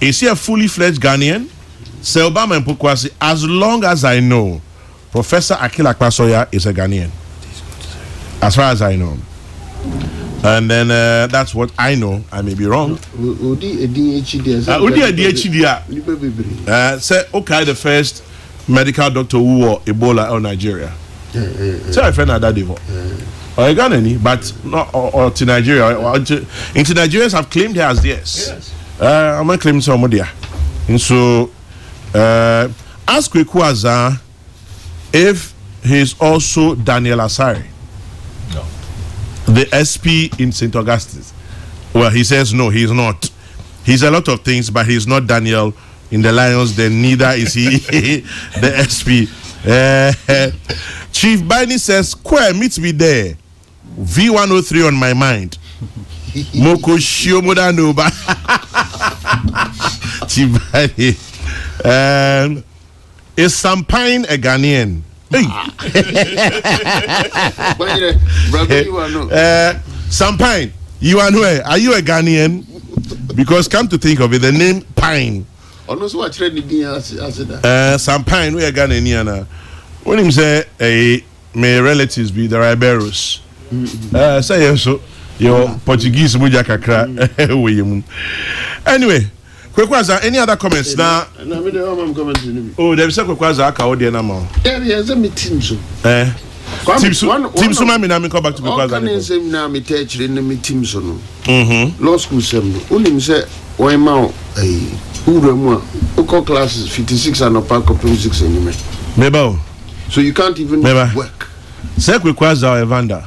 Is he a fully fledged Ghanaian? Say Obama and Pukwasi, as long as I know, Professor Akil Akpasoya is a Ghanaian. As far as I know. And then that's what I know. I may be wrong. Say, okay, the first medical doctor who wore Ebola in Nigeria. So I found out that devo. Or you got any, but not or to Nigeria. Into Nigerians have claimed her as theirs. Yes. I'm not claiming somebody. And so ask Kwekwaza if he's also Daniel Asari. The SP in St. Augustine's. Well, he says no, he's not. He's a lot of things, but he's not Daniel in the Lions, then neither is he the SP. Chief Biden says, "Square, meet me there. V103 on my mind." Moko Shiomoda Noba. Chief Biden. Is Sampine a Ghanaian? Hey. Sampine, you are where? Are you a Ghanaian? Because come to think of it, the name Pine. Sampine, we are Ghanaian. When him say, my relatives be the Riberos. Say so. Your Portuguese muja kakra. Anyway, Kwekwaza, any other comments now? Oh, there is a Kwekwaza aka odi na ma. There's a meeting so. Team so mami na me come back to Kwekwaza. Can say na me teach in the meeting so no. Law school sem. Unim say why ma uremu uko classes 56 and upper 26 anyway. Meba. So you can't even work. Say Kwekwaza Evander.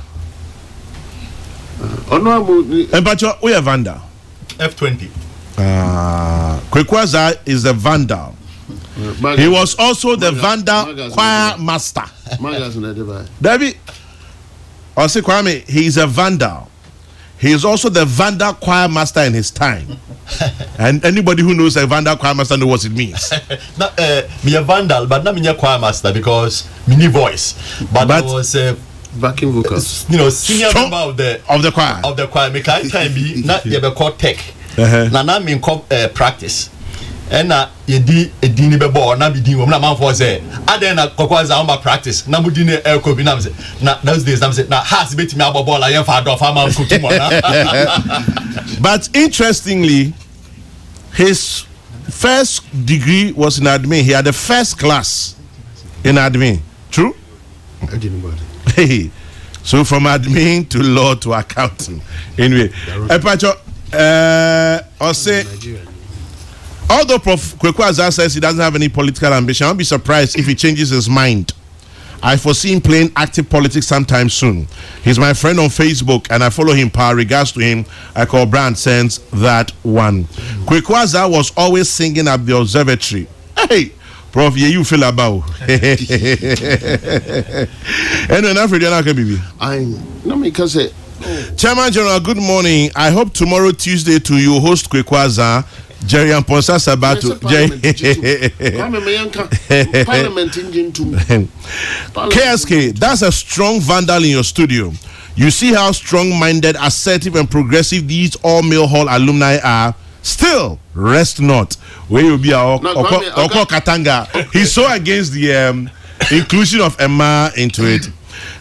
Empacho, we are Vanda. F20. Kwekwaza is a vandal. He was also the vandal choir master. David, I say Kwame, he is a vandal. He is also the vandal choir master in his time. And anybody who knows a vandal choir master knows what it means. Me a vandal, but not me a choir master because me need voice. But I was backing vocals. You know, senior member of the choir. Of the choir. Me can't be not they be called tech. Na me practice. And ye di ni be ball na be di na man for say aden na Kwekwaza on practice na mu di ne elko bi na say na those days na say na has bet me abo ball ayen fa do fa man ko tumo na. But interestingly, his first degree was in admin. He had the first class in admin. True? I didn't know. Hey, so from admin to law to accounting. Anyway, Epacho, I'll say, although Prof. Kwekwaza says he doesn't have any political ambition, I'll be surprised if he changes his mind. I foresee him playing active politics sometime soon. He's my friend on Facebook and I follow him. Par regards to him, I call Brand sends that one. Kwekwaza was always singing at the observatory. Hey, Prof, yeah, you feel about. Anyway, now for the baby. Because Chairman General, good morning. I hope tomorrow Tuesday to you host Kwekwaza, Jerry and Ponsa Sabato. Parliament engine too. KSK, that's a strong vandal in your studio. You see how strong-minded, assertive, and progressive these all-male hall alumni are. Still, rest not. Where you be our Oko Katanga. He's so against the inclusion of Emma into it.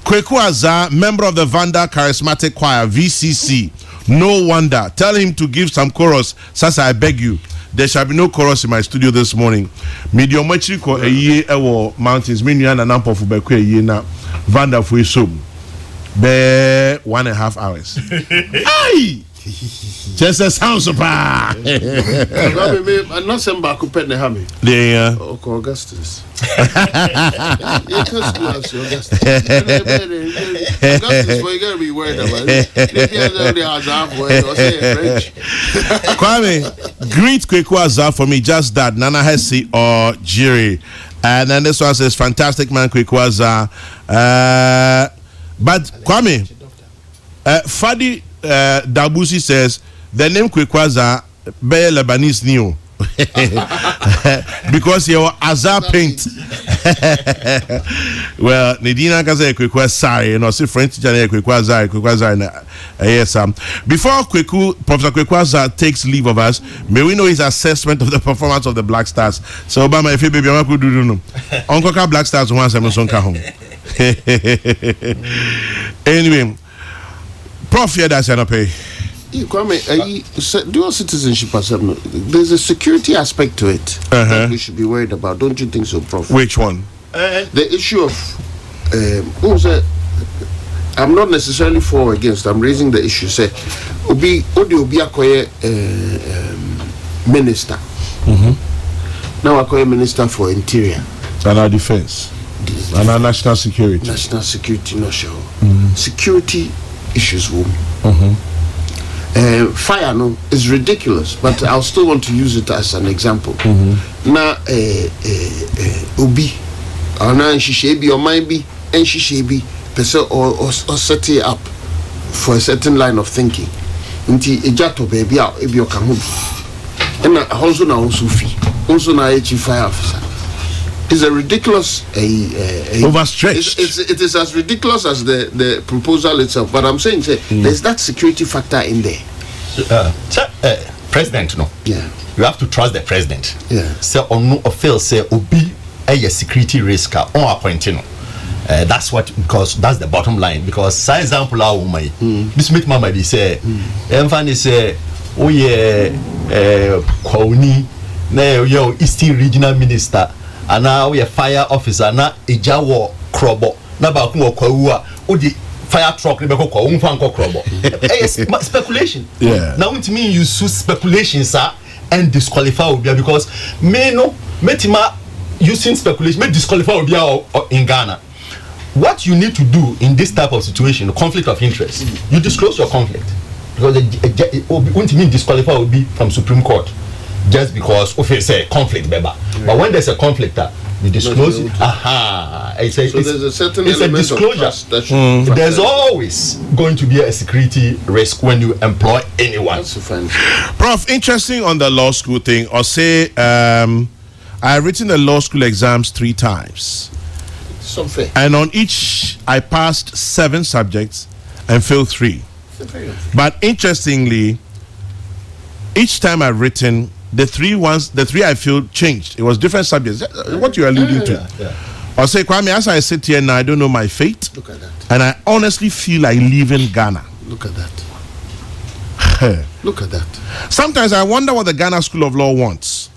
Kwekwaza, member of the Vanda Charismatic Choir, VCC. No wonder. Tell him to give some chorus. Sasa, I beg you. There shall be no chorus in my studio this morning. Mediometry ko a year ewo mountains. Minu na nampo fubekwe a year na Vanda fui sum. Be 1.5 hours. Aye! Just a sound surprise. I'm not saying back up in the hammy. Yeah. Augustus. Augustus, you gotta be worried about it. Kwame, greet Kwekwaza for me, just that. Nana Hesi or Jerry. And then this one says, fantastic man, Kwekwaza. But Kwame, Fadi Dabusi says the name Kwekwaza be Lebanese new because you're Azar paint. Well, Nadina can say Kwekwaza sorry, you know, see French teacher Kwekwaza. Yes, before Professor Kwekwaza takes leave of us, may we know his assessment of the performance of the Black Stars. So Obama, if you baby, I could do no. Uncle Black Stars once I'm son home. Anyway. Prof, yeah, that's not pay. Dual citizenship, there's a security aspect to it that we should be worried about. Don't you think so, Prof? Which one? The issue of I'm not necessarily for or against. I'm raising the issue. Say, Obi Akoye minister. Now Akoye minister for interior and our defense and our national security. National security, no show. Security issues fire no is ridiculous, but I'll still want to use it as an example. Na obi ana nshishe or mind bi nshishe bi person or set it up for a certain line of thinking. Nti ejato baby a ebi oka ho bi na also na also na chief fire officer. It's a ridiculous overstretched. It is as ridiculous as the proposal itself. But I'm saying, there's that security factor in there. President, no. Yeah. You have to trust the president. Yeah. So on no fail say obi a security risk on appointing. That's what, because that's the bottom line. Because for example, our woman, this make mama be say, Enfani say, oh yeah, Kwani, na yo Eastern Regional Minister. And now we a fire officer na ejawo krobo na ba ku okwawu o di fire truck ne be kokwa o mfa nko krobo speculation. Yeah. Now it mean you use speculation sir and disqualify Obia because me no metima using speculation me disqualify Obia in Ghana. What you need to do in this type of situation, conflict of interest, you disclose your conflict because won't mean disqualify Obi from Supreme Court. Just because of a conflict, Beba. Right. But when there's a conflict, you disclose it. There's a certain disclosure. There's always going to be a security risk when you employ anyone. That's fine. Prof, interesting on the law school thing. Or say, I've written the law school exams 3 times. So fair. And on each, I passed 7 subjects and failed 3. But interestingly, each time I've written, the 3 I feel changed. It was different subjects. What you're alluding to. I'll say, Kwame, as I sit here now, I don't know my fate. Look at that. And I honestly feel I live in Ghana. Look at that. Look at that. Sometimes I wonder what the Ghana School of Law wants.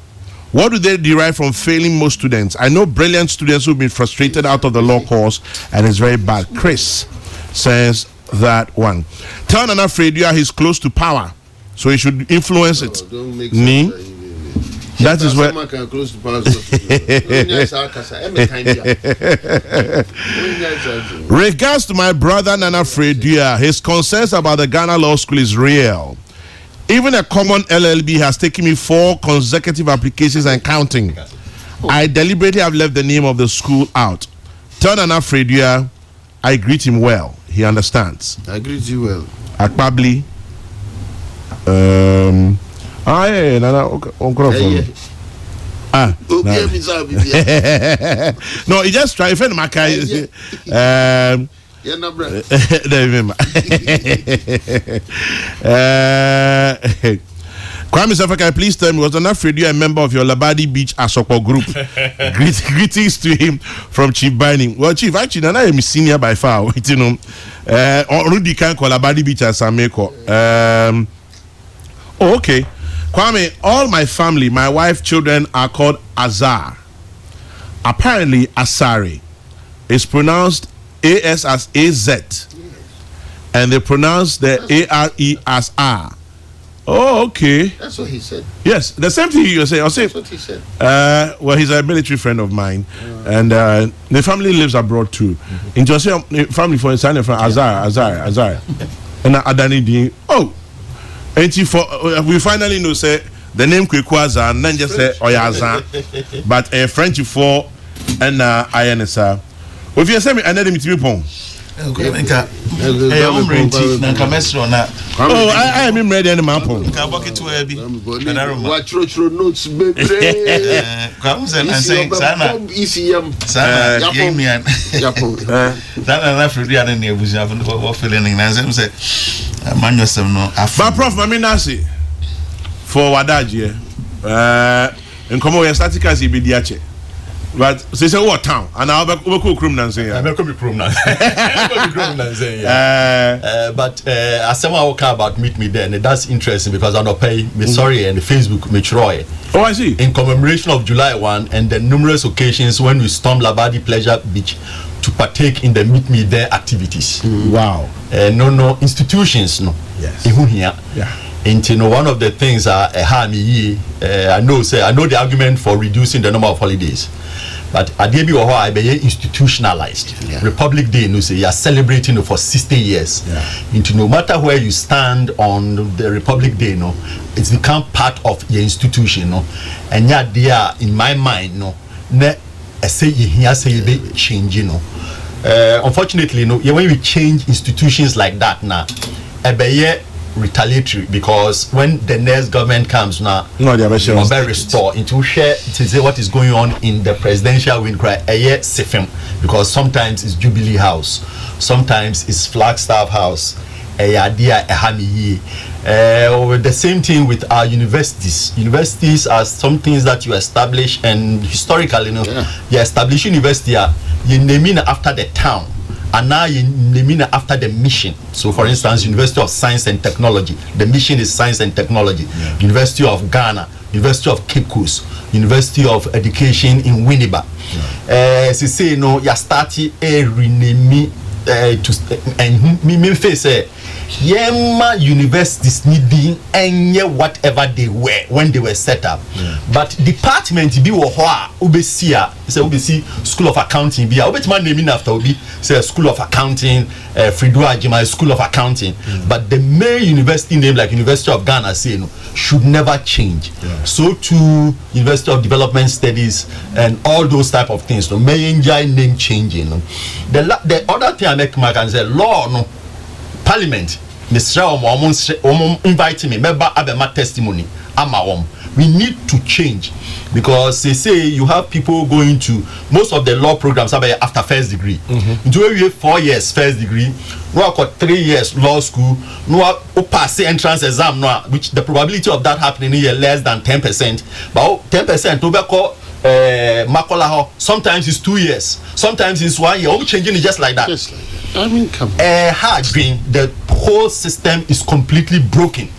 What do they derive from failing most students? I know brilliant students who've been frustrated out of the law course, and it's very bad. Chris says that one. Tell Nana Fredia he's close to power, so he should influence it. Don't make sense. That is where. Regards to my brother Nana Fredia, his concerns about the Ghana Law School is real. Even a common LLB has taken me 4 consecutive applications and counting. I deliberately have left the name of the school out. Tell Nana Fredia I greet him well. He understands. I greet you well. Akpabli. No, he just try friend Makai. Kwame Safaka, please tell me, was Nana Fredia a member of your Labadi Beach Asokpo group? Greetings to him from Chief Binding. Well, Chief, actually, Nana is senior by far. You know, Rudy can call Labadi Beach as Ameko. Okay. Kwame, all my family, my wife, children are called Azar. Apparently, Asari is pronounced AS as AZ, and they pronounce the ARE as R. Oh, okay. That's what he said. Yes, the same thing you're saying. That's what he said. Well, he's a military friend of mine, and the family lives abroad too. In Josiah, family for his son from Azar, and Adani Din. Oh, and we finally know say the name Kwekwaza, and then just say Oyaza, but French for and INSR. If you say me, another meeting pong. Oh, I am ready and my pong. What true notes, baby? saying, Sana, but Prof, Maminasi for Wadaji, and come over staticas Ibidiache. But they say what town? And I'll be criminal saying. I'm be criminal. But as someone talk about meet me there, and that's interesting because I'm not paying me sorry and the Facebook me Troy. Oh, I see. In commemoration of July 1 and the numerous occasions when we stormed Labadi Pleasure Beach to partake in the meet me there activities. Wow. No institutions no. Yes. Yeah. And you know, one of the things I know the argument for reducing the number of holidays. but adeɛ bi wɔ hɔ a ɛbɛyɛ institutionalized. Republic Day no say you are celebrating it for 60 years. Into no matter where you stand on the Republic Day no, it's become part of your institution no, and yeah there in my mind no ne say here say you be change no. Unfortunately no, when we change institutions like that now, ɛbɛyɛ retaliatory, because when the next government comes now, very restore into share to say what is going on in the presidential wing cry because sometimes it's Jubilee House, sometimes it's Flagstaff House, the same thing with our universities. Universities are some things that you establish, and historically, you know, you establish university, you name it after the town. And now you name it after the mission. So, for instance, University of Science and Technology. The mission is science and technology. University of Ghana, University of Cape Coast, University of Education in Winneba. As you say, no, you started a rename to and me face Yema universities needing any whatever they were when they were set up. But department be Ubesia, say Ubesi School of Accounting be man naming after Ubi say School of Accounting, Fridua Ajima School of Accounting. But the main university name like University of Ghana say no should never change. So too University of Development Studies and all those type of things. No may enjoy name changing. No? The other thing I make my can say law no Parliament, Mr. invite me, member Abema testimony. We need to change, because they say you have people going to most of the law programs after first degree. Do we have 4 years first degree? No, got 3 years law school. No, pass the entrance exam. No, which the probability of that happening is less than 10%. But 10% to Makola, sometimes it's 2 years, sometimes it's 1 year. All changing is just like that. I mean, come on. Hard dream. The whole system is completely broken,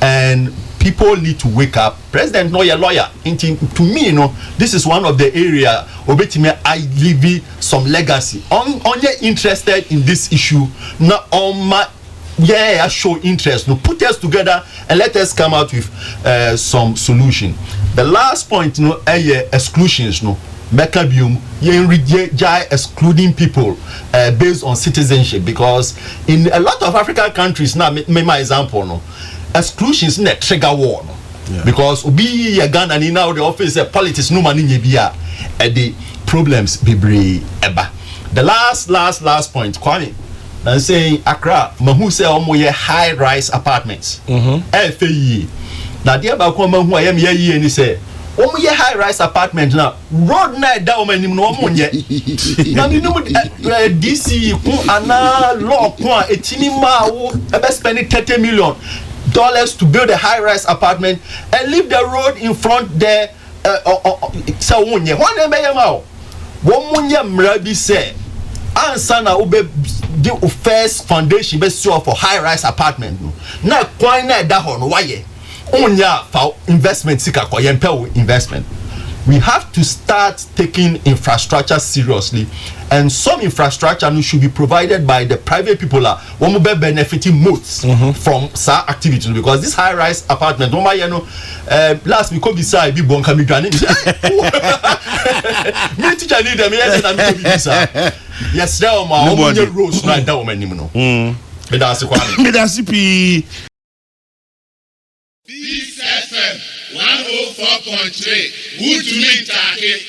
and people need to wake up. President, no, your lawyer. To me, you know, this is one of the area obetime I leave some legacy. On you interested in this issue, not on my show interest. No, put us together and let us come out with some solution. The last point, you know, exclusions, no. Mekabium, excluding people based on citizenship, because in a lot of African countries now, my example, no, exclusions in a trigger war, no? Because obi a Ghana and now the office politics no money nebia the problems be eba. The last point, Kwame, and saying Accra, mahu say omoye high rise apartments. FAE. Now dear ba ko mahu ayam ye and say omoye high rise apartment now road na da o manim no omonye na me no DC ku ana law ku a etini ma wo ebe spend $30 million to build a high rise apartment and leave the road in front there so wonye one be yama wo munye mra bi say ansa na ube the first foundation be sure for high rise apartment na kwan na da ho no waye onya for investment sika kwa yempe investment. We have to start taking infrastructure seriously, and some infrastructure should be provided by the private people who will be benefiting most from such activities, because this high rise apartment last week be say be bon kami gani me teacher need them yes na me be yes there ma o nye rose na da o manim no me da se kwa me da se pi This FM 104.3 Good to meet Taki.